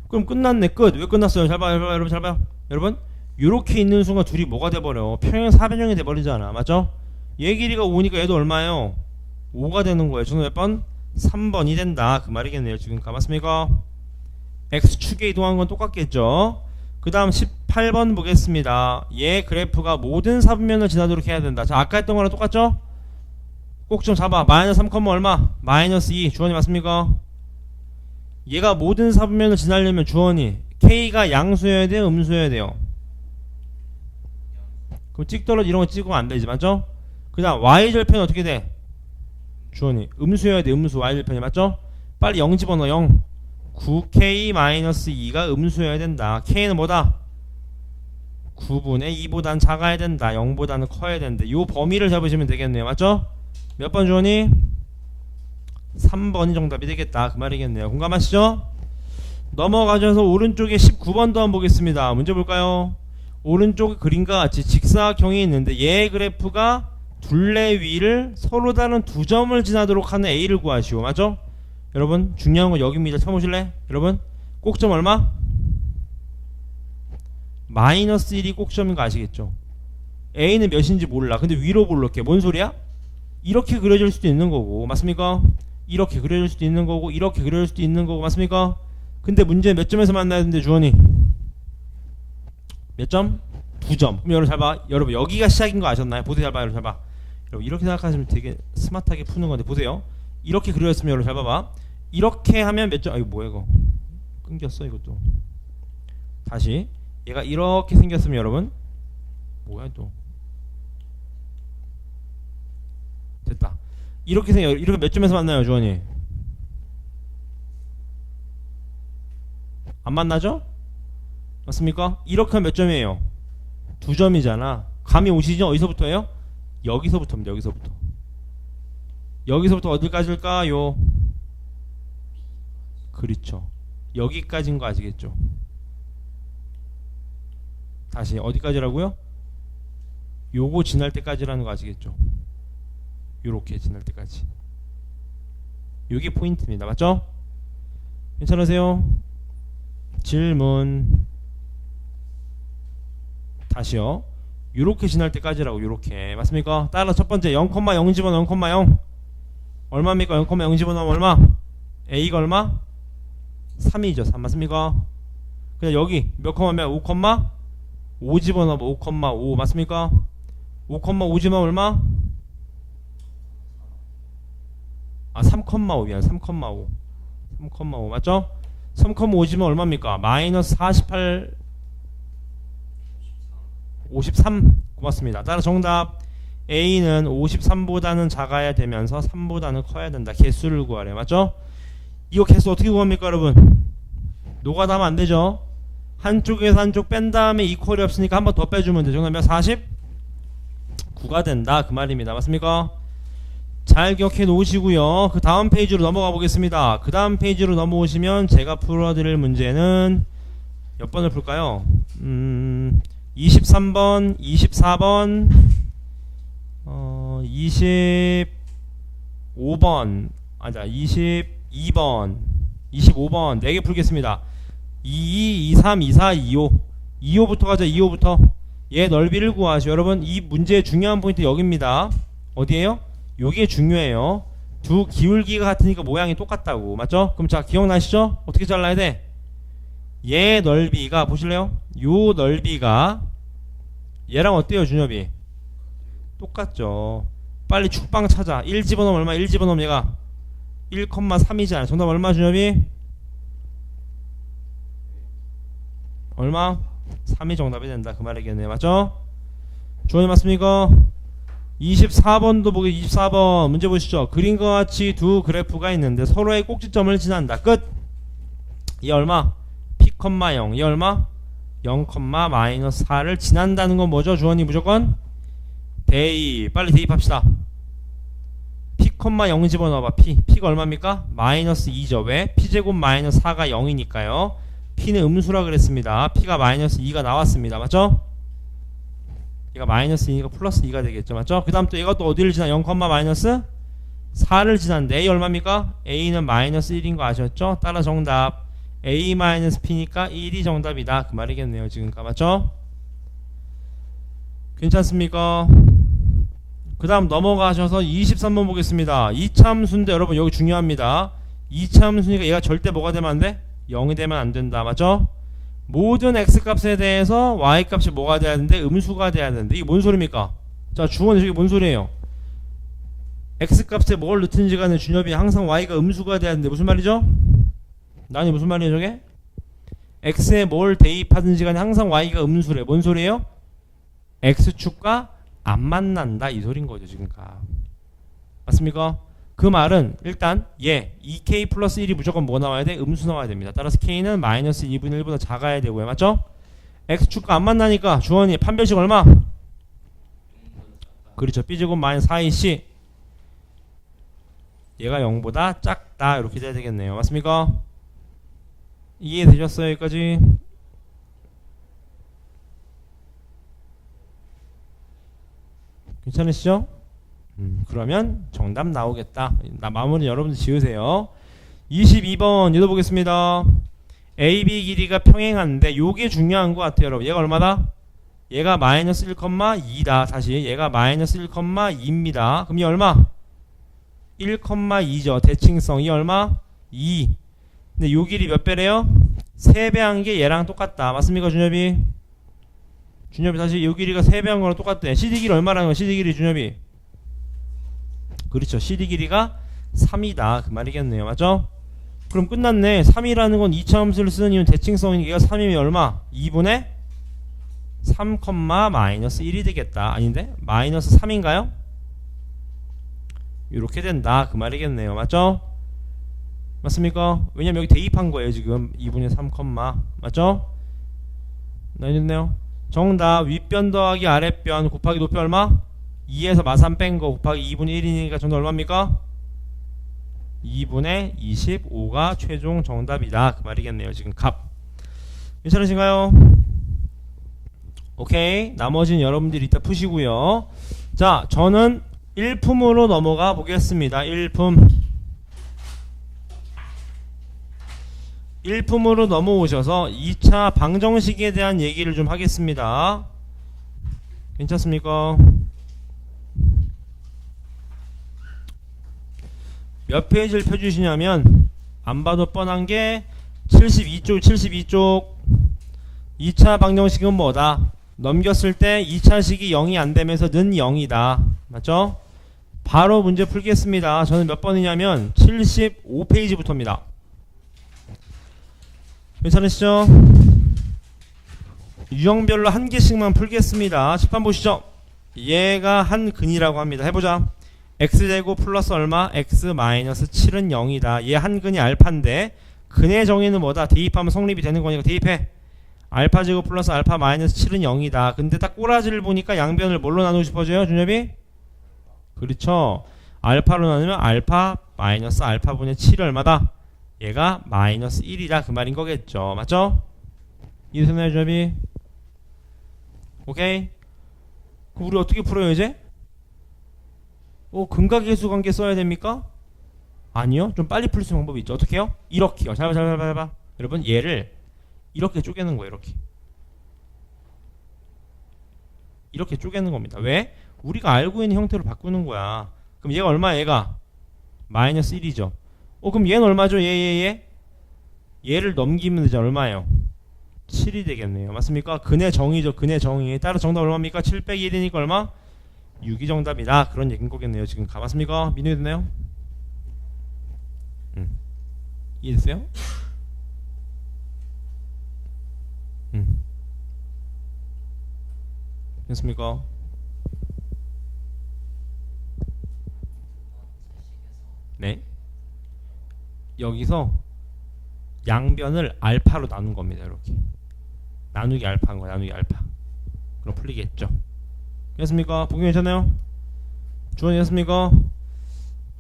그럼 끝났네. 끝. 왜 끝났어요? 잘 봐요. 여러분 잘 봐요. 여러분 요렇게 있는 순간 둘이 뭐가 돼버려? 평행 사변형이 돼버리잖아. 맞죠? 얘 길이가 5니까 얘도 얼마예요? 5가 되는 거예요. 저는 몇 번? 3번이 된다. 그 말이겠네요. 지금 맞습니까? X축에 이동한 건 똑같겠죠? 그 다음 18번 보겠습니다. 얘 그래프가 모든 사분면을 지나도록 해야 된다. 자, 아까 했던 거랑 똑같죠? 꼭 좀 잡아. 마이너스 3, 얼마? 마이너스 2. 주원이 맞습니까? 얘가 모든 사분면을 지나려면 주원이 K가 양수여야 돼요? 음수여야 돼요? 그럼 찍떨어지 이런 거 찍으면 안 되지. 맞죠? 그 다음 Y절편은 어떻게 돼? 주원이 음수여야 돼. 음수 Y절편이 맞죠? 빨리 0 집어넣어. 0. 9K-2가 음수여야 된다. K는 뭐다? 9분의 2보단 작아야 된다. 0보다는 커야 된다. 요 범위를 잡으시면 되겠네요. 맞죠? 몇 번 주원이? 3번이 정답이 되겠다. 그 말이겠네요. 공감하시죠? 넘어가셔서 오른쪽에 19번도 한번 보겠습니다. 문제 볼까요? 오른쪽 그림과 같이 직사각형이 있는데 얘 그래프가 둘레 위를 서로 다른 두 점을 지나도록 하는 A를 구하시오. 맞죠? 여러분 중요한 건 여기입니다. 쳐보실래? 여러분 꼭점 얼마? 마이너스 1이 꼭점인 거 아시겠죠? A는 몇인지 몰라. 근데 위로 볼록해. 뭔 소리야? 이렇게 그려질 수도 있는 거고 맞습니까? 이렇게 그려질 수도 있는 거고 이렇게 그려질 수도 있는 거고 맞습니까? 근데 문제 몇 점에서 만나야 되는데 주원이 몇 점? 2점. 그럼 여러분 잘 봐. 여러분 여기가 시작인 거 아셨나요? 보세요. 잘 봐. 여러분 잘 봐. 여러분 이렇게 생각하시면 되게 스마트하게 푸는 건데 보세요. 이렇게 그려졌으면 여러분 잘 봐봐. 이렇게 하면 몇 점? 아 이거 뭐야 이거 끊겼어 이것도. 다시 얘가 이렇게 생겼으면 여러분 뭐야 또 됐다. 이렇게 생겨. 이렇게 몇 점에서 만나요 주원이? 안 만나죠? 맞습니까? 이렇게 하면 몇 점이에요? 2점이잖아. 감이 오시죠? 어디서부터예요? 여기서부터입니다. 여기서부터. 여기서부터 어디까지일까요? 그렇죠. 여기까지인 거 아시겠죠? 다시 어디까지라고요? 요거 지날 때까지라는 거 아시겠죠? 요렇게 지날 때까지. 요게 포인트입니다. 맞죠? 괜찮으세요? 질문. 다시요. 요렇게 지날 때까지라고. 요렇게 맞습니까? 따라 첫 번째 0,0 집어넣어. 0,0 얼마입니까? 0,0 집어넣으면 얼마? A가 얼마? 3이죠. 3 맞습니까? 그냥 여기 몇 컴마면 5,5 집어넣어. 5,5 맞습니까? 5,5 집어넣으면 얼마? 아 3,5이야. 3,5 3,5 맞죠? 3,5 집어넣으면 얼마입니까? 마이너스 48 53. 고맙습니다. 따라 정답 A는 53보다는 작아야 되면서 3보다는 커야 된다. 개수를 구하래. 맞죠? 이거 개수 어떻게 구합니까 여러분? 노가다하면 안되죠? 한쪽에서 한쪽 뺀 다음에 이퀄이 없으니까 한 번 더 빼주면 되죠. 정답 몇? 49가 된다. 그 말입니다. 맞습니까? 잘 기억해 놓으시고요. 그 다음 페이지로 넘어가 보겠습니다. 그 다음 페이지로 넘어오시면 제가 풀어드릴 문제는 몇 번을 풀까요? 23번, 24번, 25번, 아니다, 22번, 25번 4개 풀겠습니다. 22, 23, 24, 25. 25부터 가자. 25부터. 얘 넓이를 구하시오. 여러분 이 문제의 중요한 포인트 여기입니다. 어디에요? 요게 중요해요. 두 기울기가 같으니까 모양이 똑같다고. 맞죠? 그럼 자 기억나시죠? 어떻게 잘라야 돼? 얘 넓이가 보실래요? 요 넓이가 얘랑 어때요 준엽이? 똑같죠. 빨리 축방 찾아. 1 집어넣으면 얼마? 1 집어넣으면 얘가 1,3이잖아. 정답 얼마 준엽이? 얼마? 3이 정답이 된다. 그 말이겠네. 맞죠? 주원이 맞습니까? 24번도 보기 24번 문제 보시죠. 그림과 같이 두 그래프가 있는데 서로의 꼭지점을 지난다. 끝. 이 얼마? p, 0. 이 얼마? 0,-4를 지난다는 건 뭐죠? 주원이 무조건 대입. 빨리 대입합시다. p, 0 집어넣어봐. p가 얼마입니까? 마이너스 2죠. 왜? p제곱 마이너스 4가 0이니까요. p는 음수라 그랬습니다. p가 마이너스 2가 나왔습니다. 맞죠? 얘가 마이너스 2니까 플러스 2가 되겠죠. 맞죠? 그 다음 또 얘가 또 어디를 지나? 0, 마이너스 4를 지났는데 a 얼마입니까? a는 마이너스 1인 거 아셨죠? 따라 정답 a 마이너스 p니까 1이 정답이다. 그 말이겠네요. 지금까 맞죠? 괜찮습니까? 그 다음 넘어가셔서 23번 보겠습니다. 이차함수인데 여러분 여기 중요합니다. 이차함수니까 얘가 절대 뭐가 되면 안 돼? 0이 되면 안 된다. 맞죠? 모든 x값에 대해서 y값이 뭐가 돼야 되는데? 음수가 돼야 되는데 이게 뭔 소리입니까? 자 주원이 저게 뭔 소리예요? x값에 뭘 넣든지 간에 준엽이 항상 y가 음수가 돼야 되는데 무슨 말이죠? 나니 무슨 말이에요 저게? x에 뭘 대입하든지 간에 항상 y가 음수래. 뭔 소리예요? x축과 안 만난다 이 소린 거죠 지금까. 맞습니까? 그 말은 일단 얘 2k 플러스 1이 무조건 뭐 나와야 돼? 음수 나와야 됩니다. 따라서 k는 마이너스 2분의 1보다 작아야 되고요. 맞죠? x축과 안 만나니까 주원이 판별식 얼마? 그렇죠. b제곱 마이너스 4ac 얘가 0보다 작다 이렇게 돼야 되겠네요. 맞습니까? 이해되셨어요 여기까지? 괜찮으시죠? 그러면 정답 나오겠다. 마무리 여러분들 지으세요. 22번 읽어보겠습니다. AB 길이가 평행한데 요게 중요한 것 같아요 여러분. 얘가 얼마다? 얘가 마이너스 1,2다. 다시 얘가 마이너스 1,2입니다. 그럼 이 얼마? 1,2죠. 대칭성이 얼마? 2. 근데 요 길이 몇 배래요? 3배 한 게 얘랑 똑같다. 맞습니까 준엽이? 준엽이 다시 요 길이가 3배 한 거랑 똑같대. CD 길이 얼마라는 거야? CD 길이 준엽이? 그렇죠. CD 길이가 3이다. 그 말이겠네요. 맞죠? 그럼 끝났네. 3이라는 건 2차 함수를 쓰는 이유는 대칭성이니까 얘가 3이면 얼마? 2분의 3, 마이너스 1이 되겠다. 아닌데? 마이너스 3인가요? 이렇게 된다. 그 말이겠네요. 맞죠? 맞습니까? 왜냐면 여기 대입한 거예요. 지금 2분의 3, 맞죠? 나뉘었네요. 정답 윗변 더하기 아랫변 곱하기 높이 얼마? 2에서 마산 뺀 거 곱하기 2분의 1이니까 정답 얼마입니까? 2분의 25가 최종 정답이다. 그 말이겠네요. 지금 값. 괜찮으신가요? 오케이. 나머지는 여러분들이 이따 푸시고요. 자, 저는 1품으로 넘어가 보겠습니다. 1품. 1품으로 넘어오셔서 2차 방정식에 대한 얘기를 좀 하겠습니다. 괜찮습니까? 몇 페이지를 펴주시냐면 안 봐도 뻔한 게 72쪽 2차 방정식은 뭐다? 넘겼을 때 2차식이 0이 안 되면서 는 0이다. 맞죠? 바로 문제 풀겠습니다. 저는 몇 번이냐면 75페이지부터입니다. 괜찮으시죠? 유형별로 한 개씩만 풀겠습니다. 칠판 보시죠. 얘가 한 근이라고 합니다. 해보자. x제곱 플러스 얼마? x 마이너스 7은 0이다. 얘 한 근이 알파인데 근의 정의는 뭐다? 대입하면 성립이 되는 거니까 대입해. 알파 제곱 플러스 알파 마이너스 7은 0이다. 근데 딱 꼬라지를 보니까 양변을 뭘로 나누고 싶어져요? 준엽이? 그렇죠. 알파로 나누면 알파 마이너스 알파분의 7이 얼마다? 얘가 마이너스 1이다. 그 말인 거겠죠. 맞죠? 이해되나요 준엽이? 오케이. 그럼 우리 어떻게 풀어요 이제? 근각계수 관계 써야 됩니까? 아니요. 좀 빨리 풀 수 있는 방법이 있죠. 어떻게 해요? 이렇게요. 잘 봐. 여러분 얘를 이렇게 쪼개는 거예요. 이렇게 쪼개는 겁니다. 왜? 우리가 알고 있는 형태로 바꾸는 거야. 그럼 얘가 얼마야? 얘가 마이너스 1이죠. 그럼 얘는 얼마죠? 얘를 넘기면 이제 얼마예요? 7이 되겠네요. 맞습니까? 근의 정의죠. 근의 정의. 따라 정답 얼마입니까? 7 빼기 1이니까 얼마? 6이 정답이다. 그런 얘기인 거겠네요. 지금 가봤습니까? 민우됐나요? 이해됐어요? 됐습니까? 여기서 양변을 알파로 나눈 겁니다. 이렇게 나누기 알파인 거야. 나누기 알파. 그럼 풀리겠죠. 됐습니까? 보기 괜찮아요? 주원이 됐습니까?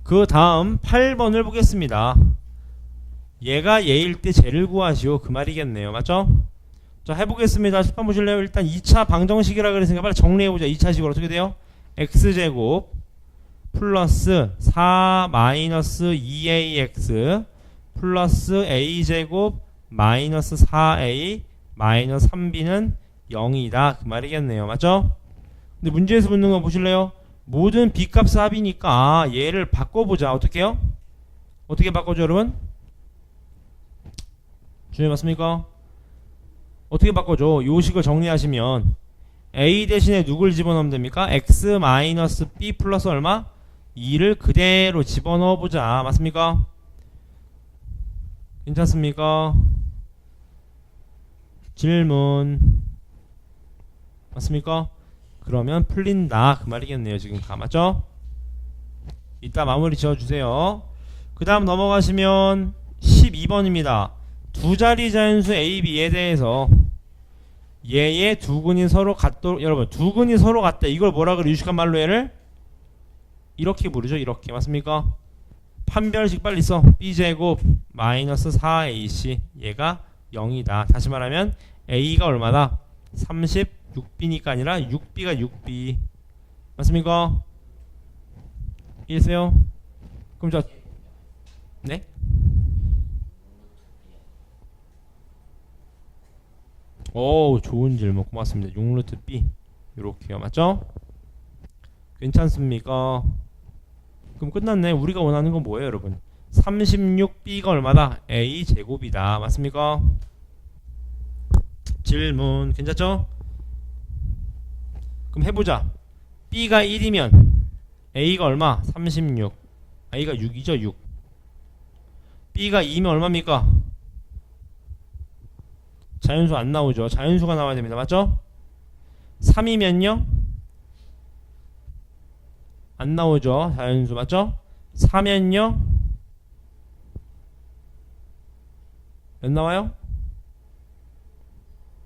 그 다음 8번을 보겠습니다. 얘가 얘일 때 쟤를 구하시오. 그 말이겠네요. 맞죠? 자, 해보겠습니다. 10번 보실래요? 일단 2차 방정식이라 그랬으니까 빨리 정리해보자. 2차식으로 어떻게 돼요? x제곱 플러스 4 마이너스 2ax 플러스 a제곱 마이너스 4a 마이너스 3b는 0이다. 그 말이겠네요. 맞죠? 근데 문제에서 묻는 거 보실래요? 모든 b값 합이니까 얘를 바꿔보자. 어떻게 해요? 어떻게 바꿔줘 여러분? 주님 맞습니까? 어떻게 바꿔줘? 요식을 정리하시면 a 대신에 누굴 집어넣으면 됩니까? x 마이너스 b 플러스 얼마? 2를 그대로 집어넣어보자. 맞습니까? 괜찮습니까? 질문 맞습니까? 그러면 풀린다 그 말이겠네요. 지금 다 맞죠? 이따 마무리 지어주세요. 그 다음 넘어가시면 12번입니다. 두 자리 자연수 A, B에 대해서 얘의 두 근이 서로 같도록 여러분 두 근이 서로 같다. 이걸 뭐라 그래? 유식한 말로 얘를 이렇게 부르죠. 이렇게 맞습니까? 판별식 빨리 써. B제곱 마이너스 4AC 얘가 0이다. 다시 말하면 A가 얼마다? 36B니까 아니라 6B가 6B 맞습니까? 이해했어요? 그럼 자 네? 오 좋은 질문 고맙습니다. 6루트 B 요렇게요. 맞죠? 괜찮습니까? 그럼 끝났네. 우리가 원하는 건 뭐예요 여러분? 36B가 얼마다? A제곱이다. 맞습니까? 질문 괜찮죠? 그럼 해보자. B가 1이면 A가 얼마? 36 A가 6이죠. 6 B가 2면 얼마입니까? 자연수 안 나오죠. 자연수가 나와야 됩니다. 맞죠? 3이면요? 안 나오죠. 자연수 맞죠? 4면요? 몇 나와요?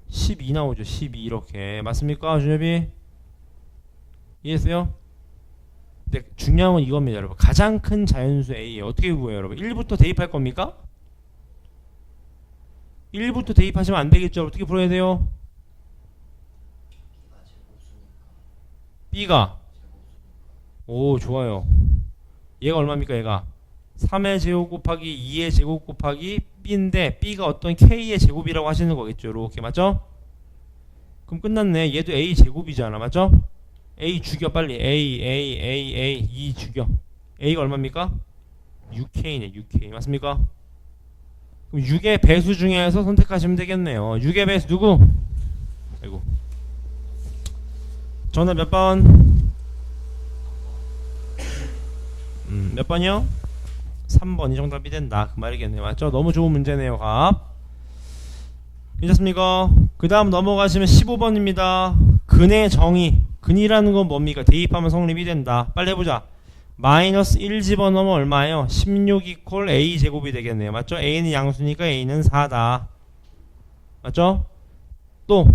12 나오죠. 12 이렇게 맞습니까? 준엽이 이해했어요? 근데 중요한 건 이겁니다 여러분. 가장 큰 자연수 A에 어떻게 구해요 여러분? 1부터 대입할 겁니까? 1부터 대입하시면 안 되겠죠. 어떻게 풀어야 돼요? B가 오 좋아요. 얘가 얼마입니까? 얘가 3의 제곱 곱하기 2의 제곱 곱하기 B인데 B가 어떤 K의 제곱이라고 하시는 거겠죠. 이렇게 맞죠? 그럼 끝났네. 얘도 A 제곱이잖아. 맞죠? A 죽여 빨리. A 2 죽여. A가 얼마입니까? 6K네. 6K 맞습니까? 그럼 6의 배수 중에서 선택하시면 되겠네요. 6의 배수 누구? 아이고. 정답 몇 번? 몇 번이요? 3번이 정답이 된다. 그 말이겠네요. 맞죠? 너무 좋은 문제네요. 갑. 괜찮습니까? 그 다음 넘어가시면 15번입니다. 근의 정의. 근이라는 건 뭡니까? 대입하면 성립이 된다. 빨리 해보자. 마이너스 1 집어넣으면 얼마예요? 16 이퀄 A 제곱이 되겠네요. 맞죠? A는 양수니까 A는 4다. 맞죠? 또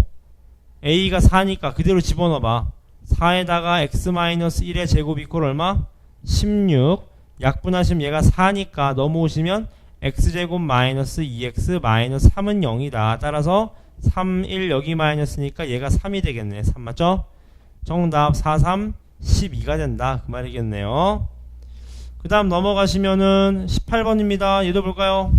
A가 4니까 그대로 집어넣어봐. 4에다가 X 마이너스 1의 제곱 이퀄 얼마? 16. 약분하시면 얘가 4니까 넘어오시면 X제곱 마이너스 2X 마이너스 3은 0이다. 따라서 3, 1 여기 마이너스니까 얘가 3이 되겠네. 3 맞죠? 정답 4, 3, 12가 된다. 그 말이겠네요. 그 다음 넘어가시면은 18번입니다. 얘도 볼까요?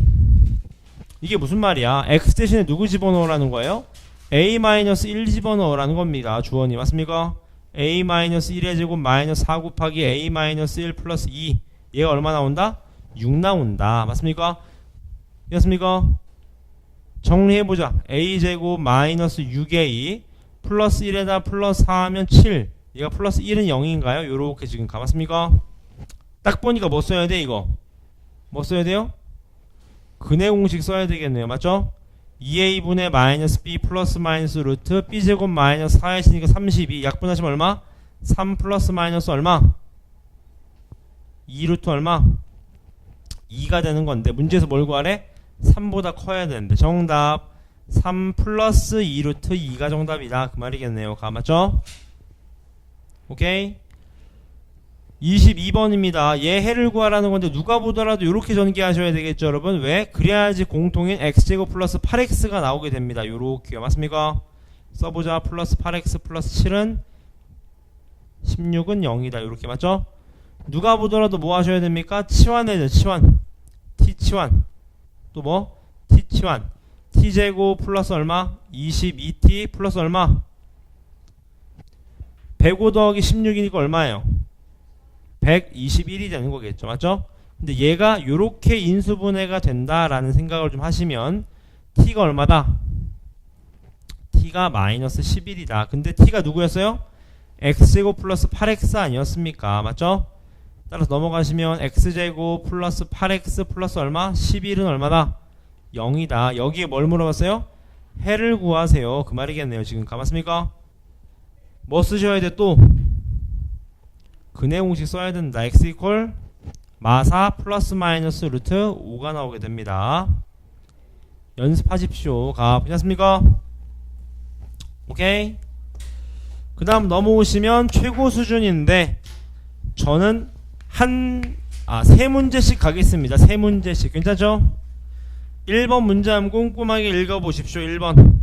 이게 무슨 말이야? X 대신에 누구 집어넣으라는 거예요? A-1 집어넣으라는 겁니다. 주원이 맞습니까? A-1의 제곱 마이너스 4 곱하기 A-1 플러스 2 얘가 얼마 나온다? 6 나온다. 맞습니까? 이해했습니까? 정리해보자. A제곱 마이너스 6A 플러스 1에다 플러스 4 하면 7 얘가 플러스 1은 0인가요? 요렇게 지금 가봤습니까? 딱 보니까 뭐 써야 돼 이거? 뭐 써야 돼요? 근의 공식 써야 되겠네요. 맞죠? 2a분의 마이너스 b 플러스 마이너스 루트 b제곱 마이너스 4이니까 32 약분하시면 얼마? 3 플러스 마이너스 얼마? 2루트 얼마? 2가 되는 건데 문제에서 뭘 구하래? 3보다 커야 되는데 정답 3 플러스 2 루트 2가 정답이다 그 말이겠네요. 가 맞죠? 오케이. 22번입니다. 얘 해를 구하라는 건데 누가 보더라도 이렇게 전개하셔야 되겠죠 여러분. 왜? 그래야지 공통인 x제곱 플러스 8x가 나오게 됩니다. 요렇게요. 맞습니까? 써보자. 플러스 8x 플러스 7은 16은 0이다. 요렇게 맞죠? 누가 보더라도 뭐 하셔야 됩니까? 치환해야죠. 치환. t 치환. 또 뭐? t 치환. t제곱 플러스 얼마? 22t 플러스 얼마? 105 더하기 16이니까 얼마예요? 121이 되는 거겠죠. 맞죠? 근데 얘가 요렇게 인수분해가 된다라는 생각을 좀 하시면 t가 얼마다? t가 마이너스 11이다. 근데 t가 누구였어요? x제곱 플러스 8x 아니었습니까? 맞죠? 따라서 넘어가시면 x제곱 플러스 8x 플러스 얼마? 11은 얼마다? 0이다. 여기에 뭘 물어봤어요? 해를 구하세요. 그 말이겠네요. 지금 가봤습니까? 뭐 쓰셔야 돼 또? 근해 공식 써야 된다. x 이퀄 마사 플러스 마이너스 루트 5가 나오게 됩니다. 연습하십시오. 가 괜찮습니까? 오케이. 그 다음 넘어오시면 최고 수준인데 저는 세 문제씩 가겠습니다. 세 문제씩 괜찮죠? 1번 문제 한번 꼼꼼하게 읽어보십시오. 1번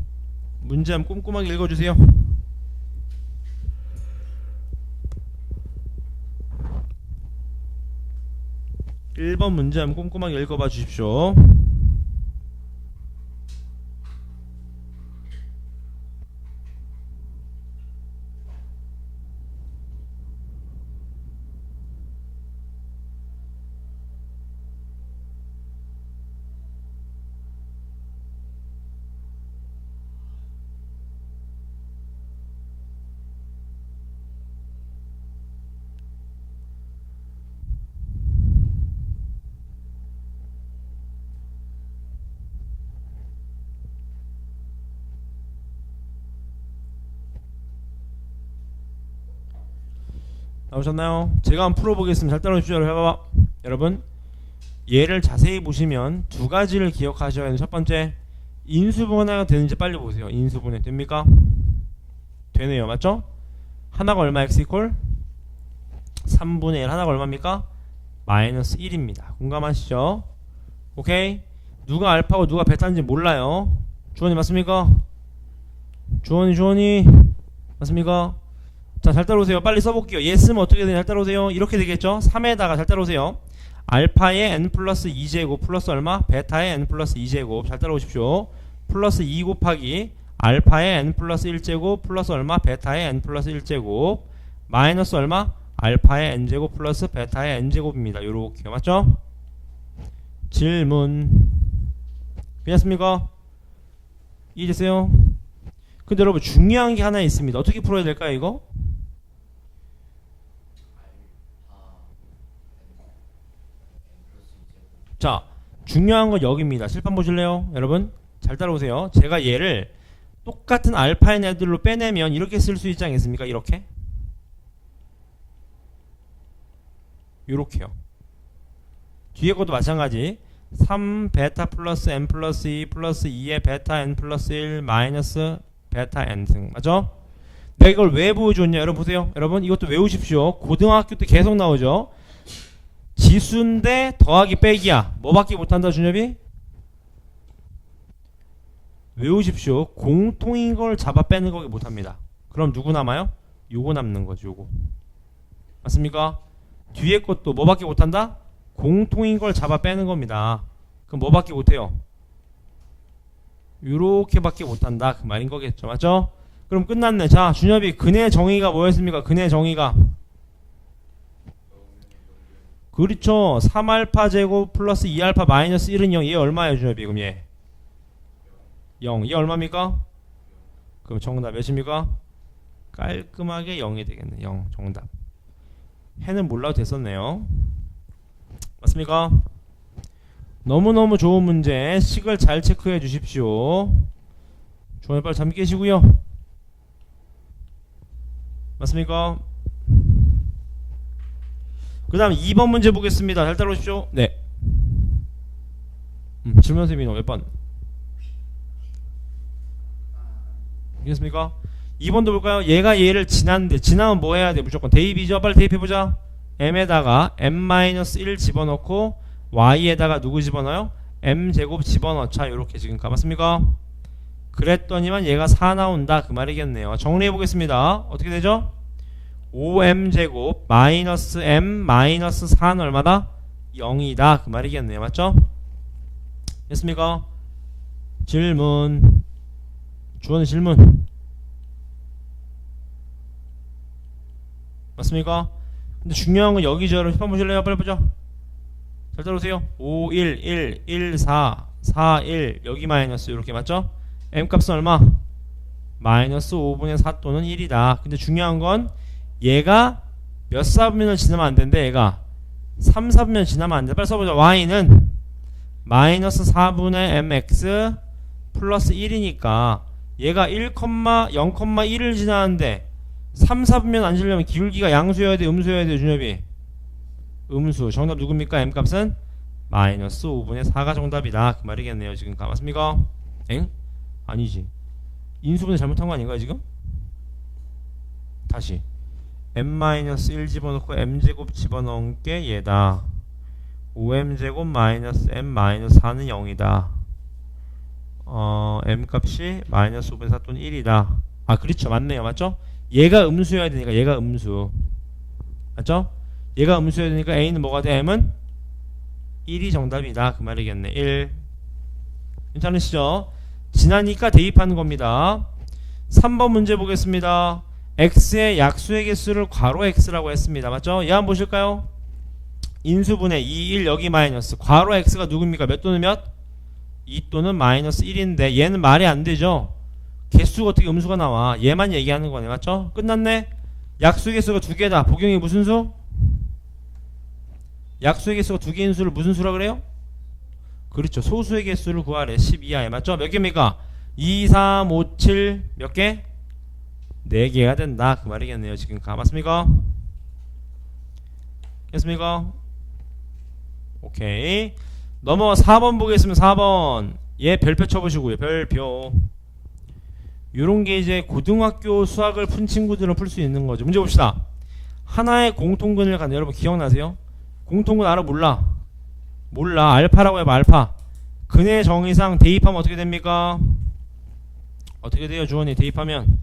문제 한번 꼼꼼하게 읽어주세요. 1번 문제 한번 꼼꼼하게 읽어봐 주십시오. 나오셨나요? 제가 한번 풀어보겠습니다. 잘 따라오십시오. 해봐봐. 여러분 얘를 자세히 보시면 두 가지를 기억하셔야 하는 첫 번째 인수분해가 되는지 빨리 보세요. 인수분해 됩니까? 되네요. 맞죠? 하나가 얼마 x 이퀄 3분의 1 하나가 얼마입니까? 마이너스 1입니다. 공감하시죠? 오케이. 누가 알파고 누가 베타인지 몰라요. 주원이 맞습니까? 주원이 맞습니까? 자, 잘 따라오세요. 빨리 써볼게요. 얘 쓰면 어떻게 되냐? 잘 따라오세요. 이렇게 되겠죠? 3에다가 잘 따라오세요. 알파의 n 플러스 2제곱 플러스 얼마? 베타의 n 플러스 2제곱. 잘 따라오십시오. 플러스 2 곱하기 알파의 n 플러스 1제곱 플러스 얼마? 베타의 n 플러스 1제곱 마이너스 얼마? 알파의 n제곱 플러스 베타의 n제곱입니다. 요렇게요. 맞죠? 질문 괜찮습니까? 이해되세요? 근데 여러분 중요한 게 하나 있습니다. 어떻게 풀어야 될까요 이거? 자, 중요한 건 여기입니다. 실판 보실래요? 여러분 잘 따라오세요. 제가 얘를 똑같은 알파인 애들로 빼내면 이렇게 쓸 수 있지 않겠습니까? 이렇게 요렇게요. 뒤에 것도 마찬가지 3 베타 플러스 n 플러스 2 플러스 2의 베타 n 플러스 1 마이너스 베타 n 등 맞죠? 내가 이걸 왜 보여줬냐 여러분 보세요. 여러분 이것도 외우십시오. 고등학교 때 계속 나오죠. 지수인데 더하기 빼기야. 뭐밖에 못한다 준엽이? 외우십시오. 공통인 걸 잡아 빼는 거기 못합니다. 그럼 누구 남아요? 요거 남는 거죠. 요거 맞습니까? 뒤에 것도 뭐밖에 못한다? 공통인 걸 잡아 빼는 겁니다. 그럼 뭐밖에 못해요? 요렇게밖에 못한다 그 말인 거겠죠. 맞죠? 그럼 끝났네. 자 준엽이 근의 정의가 뭐였습니까? 근의 정의가 그렇죠. 3알파 제곱 플러스 2알파 마이너스 1은 0. 얘 얼마예요 준엽이? 그럼 얘 0. 얘 얼마입니까? 그럼 정답 몇입니까? 깔끔하게 0이 되겠네. 0 정답. 해는 몰라도 됐었네요. 맞습니까? 너무너무 좋은 문제. 식을 잘 체크해 주십시오. 좋아요. 빨리 잠 깨시고요. 맞습니까? 그 다음 2번 문제 보겠습니다. 잘 따라오십시오. 네. 질문 선생님이 몇 번? 이겠습니까? 2번도 볼까요? 얘가 얘를 지났는데 지나면 뭐 해야 돼? 무조건 대입이죠. 빨리 대입해보자. m에다가 m-1 집어넣고 y에다가 누구 집어넣어요? m제곱 집어넣자. 요렇게 지금 가봤습니까? 그랬더니만 얘가 4 나온다 그 말이겠네요. 정리해보겠습니다. 어떻게 되죠? 5m제곱 마이너스 m 마이너스 4는 얼마다? 0이다 그 말이겠네요. 맞죠? 됐습니까? 질문. 주어는 질문. 맞습니까? 근데 중요한 건 여기저로 한번 보실래요? 빨리 보죠. 잘 따라오세요. 5, 1, 1, 1, 4, 4, 1 여기 마이너스 이렇게 맞죠? m값은 얼마? 마이너스 5분의 4 또는 1이다. 근데 중요한 건 얘가 몇 사분면을 지나면 안 된대. 얘가 3, 4분면 지나면 안 돼. 빨리 써보자. y는 마이너스 4분의 mx 플러스 1이니까 얘가 0,1을 지나는데 3, 4분면 안 지려면 기울기가 양수여야 돼, 음수여야 돼, 준엽이? 음수. 정답 누굽니까? m값은 마이너스 5분의 4가 정답이다 그 말이겠네요. 지금 맞습니까? 엥? 아니지. 인수분해 잘못한 거 아닌가요 지금? 다시 m-1 집어넣고 m제곱 집어넣은 게 얘다. 5m제곱 마이너스 m-4는 0이다. m값이 마이너스 5분의 4 또는 1이다. 아 그렇죠. 맞네요. 맞죠? 얘가 음수여야 되니까 얘가 음수. 맞죠? 얘가 음수여야 되니까 a는 뭐가 돼? m은 1이 정답이다 그 말이겠네. 1. 괜찮으시죠? 지나니까 대입하는 겁니다. 3번 문제 보겠습니다. x의 약수의 개수를 괄호 x라고 했습니다. 맞죠? 얘 한번 보실까요? 인수분해 2, 1 여기 마이너스 괄호 x가 누굽니까? 몇 또는 몇? 2 또는 마이너스 1인데 얘는 말이 안 되죠. 개수가 어떻게 음수가 나와? 얘만 얘기하는 거네. 맞죠? 끝났네. 약수의 개수가 두 개다. 복용이 무슨 수? 약수의 개수가 두 개인 수를 무슨 수라 그래요? 그렇죠. 소수의 개수를 구하래. 10 이하에. 맞죠? 몇 개입니까? 2, 3, 5, 7 몇 개? 4개가 된다 그 말이겠네요. 지금 맞습니까? 됐습니까? 오케이. 넘어가 4번 보겠습니다. 4번 얘 별표 쳐보시고요. 별표. 요런게 이제 고등학교 수학을 푼 친구들은 풀 수 있는 거죠. 문제 봅시다. 하나의 공통근을 갖는, 여러분 기억나세요? 공통근 알아? 몰라? 몰라. 알파라고 해봐. 알파. 근의 정의상 대입하면 어떻게 됩니까? 어떻게 돼요 주원이? 대입하면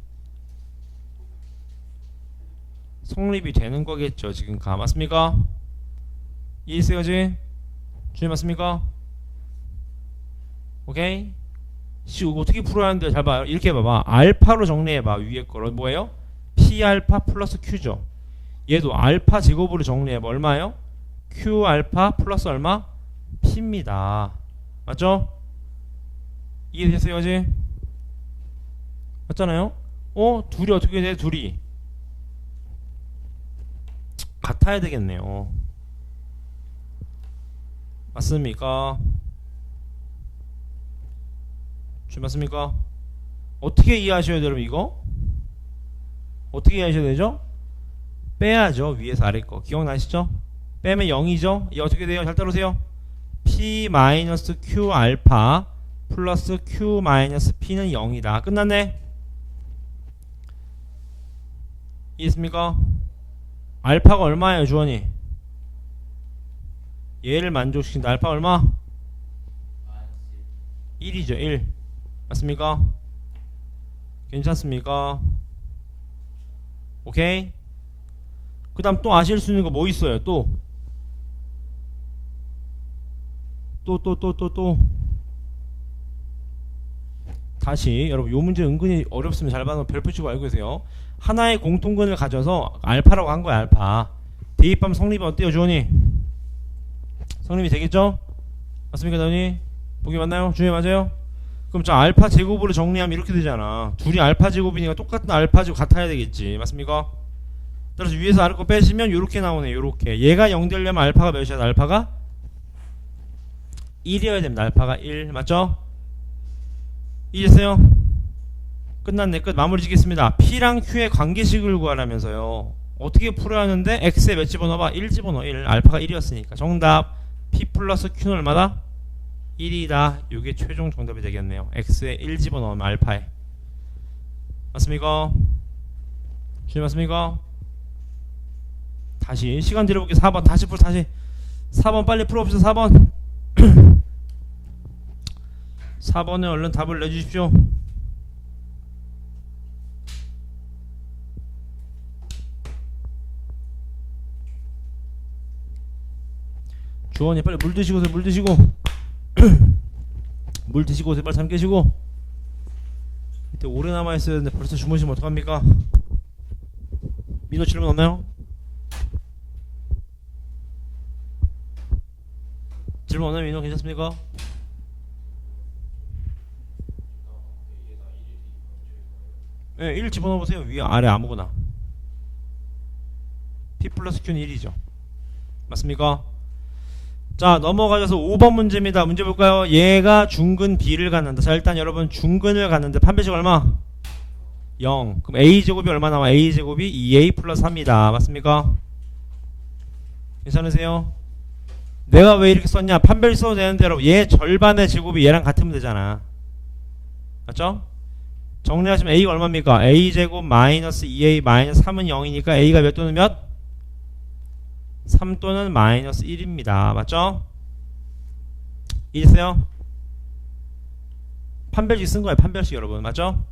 성립이 되는 거겠죠. 지금 맞습니까? 이해했어요 지? 주님 맞습니까? 오케이? 어떻게 풀어야 하는데 잘 봐요. 이렇게 봐봐. 알파로 정리해봐. 위에 거로 뭐예요? P알파 플러스 Q죠. 얘도 알파 제곱으로 정리해봐. 얼마예요? Q알파 플러스 얼마? P입니다. 맞죠? 이해되셨어요 어제? 맞잖아요? 둘이 어떻게 돼? 둘이 같아야 되겠네요. 맞습니까? 맞습니까? 어떻게 이해하셔야 돼요 여러분? 이거 어떻게 이해하셔야 되죠? 빼야죠. 위에서 아래 거 기억나시죠? 빼면 0이죠? 이 어떻게 돼요? 잘 따르세요. P-Q 알파 플러스 Q-P는 0이다. 끝났네. 이해했습니까? 알파가 얼마예요 주원이? 얘를 만족시킨다. 알파 얼마? 1이죠. 1 맞습니까? 괜찮습니까? 오케이. 그 다음 또 아실 수 있는 거 뭐 있어요? 또 다시 여러분 요 문제 은근히 어렵으면 잘 봐서 별표 치고 알고 계세요. 하나의 공통근을 가져서 알파라고 한 거야. 알파 대입하면 성립이 어때요 주원이? 성립이 되겠죠? 맞습니까 다운이? 보기 맞나요? 주에 맞아요? 그럼 저 알파 제곱으로 정리하면 이렇게 되잖아. 둘이 알파 제곱이니까 똑같은 알파 제곱 같아야 되겠지. 맞습니까? 따라서 위에서 아래 거 빼시면 요렇게 나오네. 요렇게 얘가 0 되려면 알파가 몇이야? 알파가 1이어야 됩니다. 알파가 1 맞죠? 이해했어요? 끝났네. 끝. 마무리 짓겠습니다. P랑 Q의 관계식을 구하라면서요. 어떻게 풀어야 하는데 X에 몇 집어넣어봐? 1 집어넣어. 1 알파가 1이었으니까 정답 P 플러스 Q는 얼마다? 1이다. 이게 최종 정답이 되겠네요. x에 1 집어넣으면 알파에. 맞습니까? 주님 맞습니까? 다시 시간 들여볼게요. 4번 다시 4번 빨리 풀어봅시다. 4번 4번에 얼른 답을 내주십시오. 주원이 빨리 물 드시고 오세요. 물 드시고 물 드시고 오세요. 빨리 잠 깨시고. 이때 오래 남아있어야 되는데 벌써 주무시면 어떡합니까? 민호 질문 없나요? 질문 없나요? 민호 괜찮습니까? 네, 1 집어넣어보세요. 위에 아래 아무거나. P 플러스 Q는 1이죠. 맞습니까? 자, 넘어가셔서 5번 문제입니다. 문제 볼까요? 얘가 중근 B를 갖는다. 자, 일단 여러분 중근을 갖는데 판별식 얼마? 0. 그럼 A제곱이 얼마 나와? A제곱이 2A 플러스 3이다. 맞습니까? 괜찮으세요? 내가 왜 이렇게 썼냐? 판별식 써도 되는데 여러분 얘 절반의 제곱이 얘랑 같으면 되잖아. 맞죠? 정리하시면 A가 얼마입니까? A제곱 마이너스 2A 마이너스 3은 0이니까 A가 몇 또는 몇? 3 또는 마이너스 1입니다. 맞죠? 이해했어요? 판별식 쓴 거예요. 판별식 여러분. 맞죠?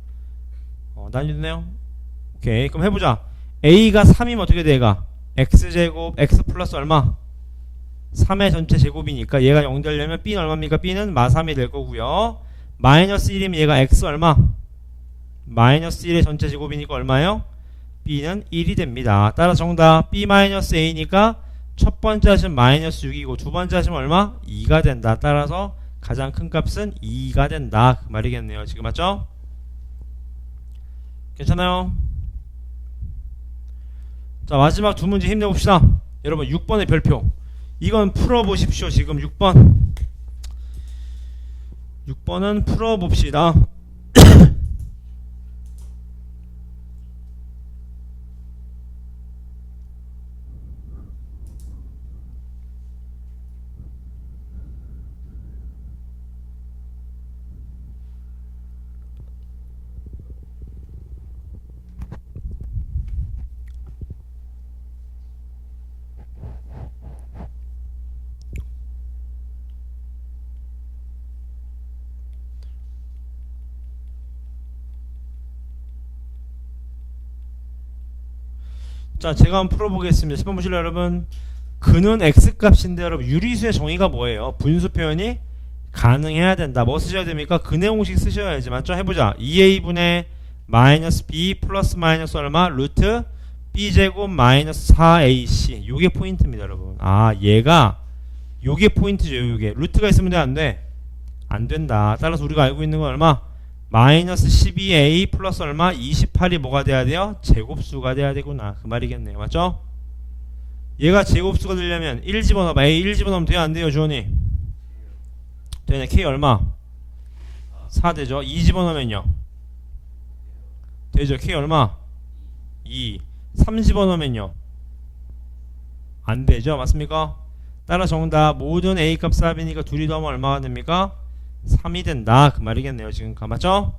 난리네요. 오케이. 그럼 해보자. A가 3이면 어떻게 돼? 얘가 X제곱 X 플러스 얼마? 3의 전체 제곱이니까 얘가 0 되려면 B는 얼마입니까? B는 마3이 될 거고요. 마이너스 1이면 얘가 X 얼마? 마이너스 1의 전체 제곱이니까 얼마예요? B는 1이 됩니다. 따라서 정답 B-A니까 첫 번째 하시면 마이너스 6이고 두 번째 하시면 얼마? 2가 된다. 따라서 가장 큰 값은 2가 된다. 그 말이겠네요. 지금 맞죠? 괜찮아요? 자, 마지막 두 문제 힘내봅시다. 여러분 6번의 별표. 이건 풀어보십시오. 지금 6번은 풀어봅시다. 자, 제가 한번 풀어보겠습니다. 10번 보실래요, 여러분? 근은 x값인데 여러분 유리수의 정의가 뭐예요? 분수 표현이 가능해야 된다. 뭐 쓰셔야 됩니까? 근의 공식 쓰셔야지. 맞죠? 해보자. 2a분의 마이너스 b 플러스 마이너스 얼마? 루트 b제곱 마이너스 4ac. 요게 포인트입니다, 여러분. 아, 얘가 요게 포인트죠. 요게 루트가 있으면 돼? 안 돼? 안 된다. 따라서 우리가 알고 있는 건 얼마? 마이너스 12a 플러스 얼마? 28이 뭐가 돼야 돼요? 제곱수가 돼야 되구나. 그 말이겠네요. 맞죠? 얘가 제곱수가 되려면 1 집어넣어봐. a 1 집어넣으면 돼요? 안 돼요? 주원이? 되네. k 얼마? 4 되죠? 2 집어넣으면요? 되죠? k 얼마? 2. 3 집어넣으면요? 안 되죠? 맞습니까? 따라 정답 모든 a 값 합이니까 둘이 더하면 얼마가 됩니까? 3이 된다. 그 말이겠네요. 지금 맞죠?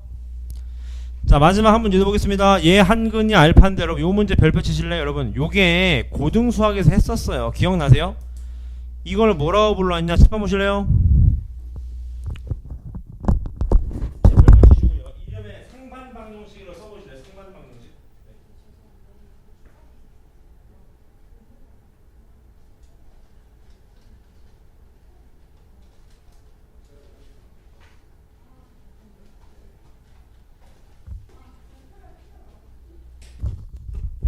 자, 마지막 한 문제 보겠습니다. 얘 한근이 알파인데 여러분 요 문제 별표 치실래요? 여러분 요게 고등수학에서 했었어요. 기억나세요? 이걸 뭐라고 불러왔냐? 잠깐 보실래요? 별표 치시고요. 이름에 상반방정식으로 써보실래요? 상반방정식.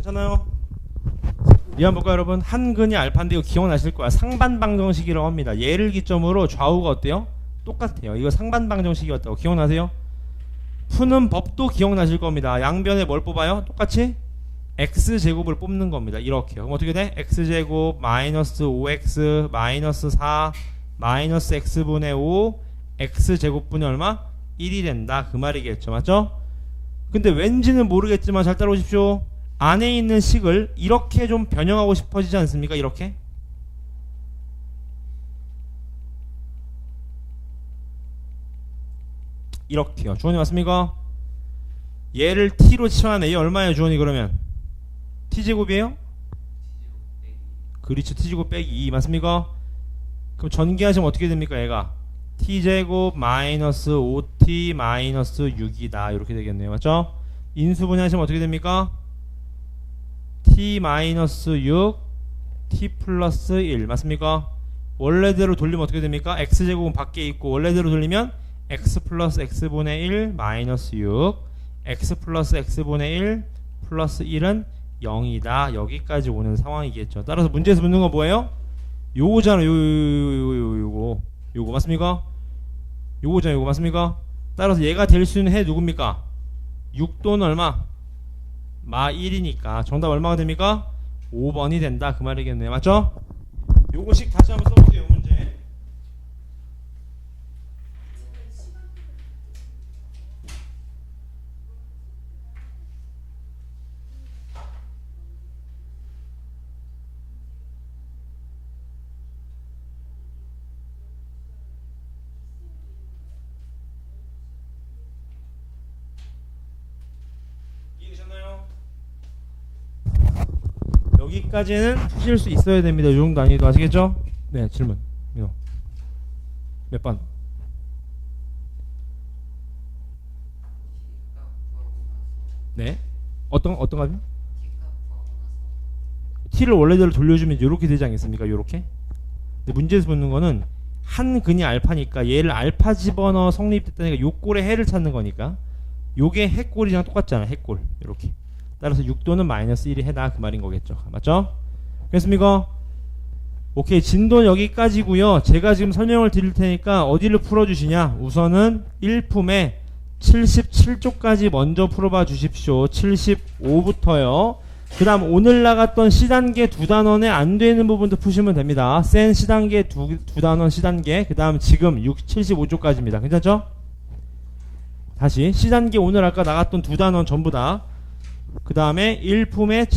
괜찮아요? 이해한 볼까요, 여러분? 한근이 알파인데 이거 기억나실 거야. 상반방정식이라고 합니다. 얘를 기점으로 좌우가 어때요? 똑같아요. 이거 상반방정식이었다고 기억나세요? 푸는 법도 기억나실 겁니다. 양변에 뭘 뽑아요? 똑같이 x제곱을 뽑는 겁니다. 이렇게요. 그럼 어떻게 돼? x제곱 마이너스 5x 마이너스 4 마이너스 x분의 5 x제곱분이 얼마? 1이 된다. 그 말이겠죠. 맞죠? 근데 왠지는 모르겠지만 잘 따라오십시오. 안에 있는 식을 이렇게 좀 변형하고 싶어지지 않습니까? 이렇게 이렇게요. 주원이 맞습니까? 얘를 t로 치환해. 얘 얼마예요 주원이 그러면? t제곱이에요? 그렇죠. t제곱 빼기 2 맞습니까? 그럼 전개하시면 어떻게 됩니까 얘가? t제곱 마이너스 5t 마이너스 6이다 이렇게 되겠네요. 맞죠? 인수분해 하시면 어떻게 됩니까? t 마이너스 6 t 플러스 1 맞습니까? 원래대로 돌리면 어떻게 됩니까? x제곱은 밖에 있고 원래대로 돌리면 x 플러스 x분의 1 마이너스 6 x 플러스 x분의 1 플러스 1은 0이다. 여기까지 오는 상황이겠죠. 따라서 문제에서 묻는 거 뭐예요? 요거잖아. 요거 맞습니까? 요거잖아. 요거 맞습니까? 따라서 얘가 될 수 있는 해 누굽니까? 6도는 얼마? 마 1이니까 정답 얼마가 됩니까? 5번이 된다 그 말이겠네요. 맞죠? 요거식 다시 한번 써보세요. 문제 이해되셨나요? 여기까지는 푸실 수 있어야 됩니다. 이 정도 아니도 아시겠죠? 네, 질문. 몇 번? 네. 어떤 값이요? t를 원래대로 돌려주면 이렇게 되지 않겠습니까? 이렇게. 근데 문제에서 묻는 거는 한 근이 알파니까 얘를 알파 집어넣어 성립됐다니까 요 꼴의 해를 찾는 거니까 요게 해꼴이랑 똑같잖아. 해꼴. 이렇게. 따라서 6도는 마이너스 1이 해다 그 말인 거겠죠. 맞죠? 됐습니까? 오케이. 진도는 여기까지고요. 제가 지금 설명을 드릴 테니까 어디를 풀어주시냐. 우선은 1품에 77쪽까지 먼저 풀어봐 주십시오. 75부터요. 그 다음 오늘 나갔던 C단계 두 단원에 안 되는 부분도 푸시면 됩니다. 센 C단계 두 단원 C단계 그 다음 지금 75쪽까지입니다. 괜찮죠? 다시 C단계 오늘 아까 나갔던 두 단원 전부 다 그 다음에 1품에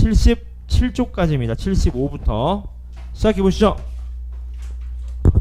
77쪽까지입니다. 75부터 시작해 보시죠.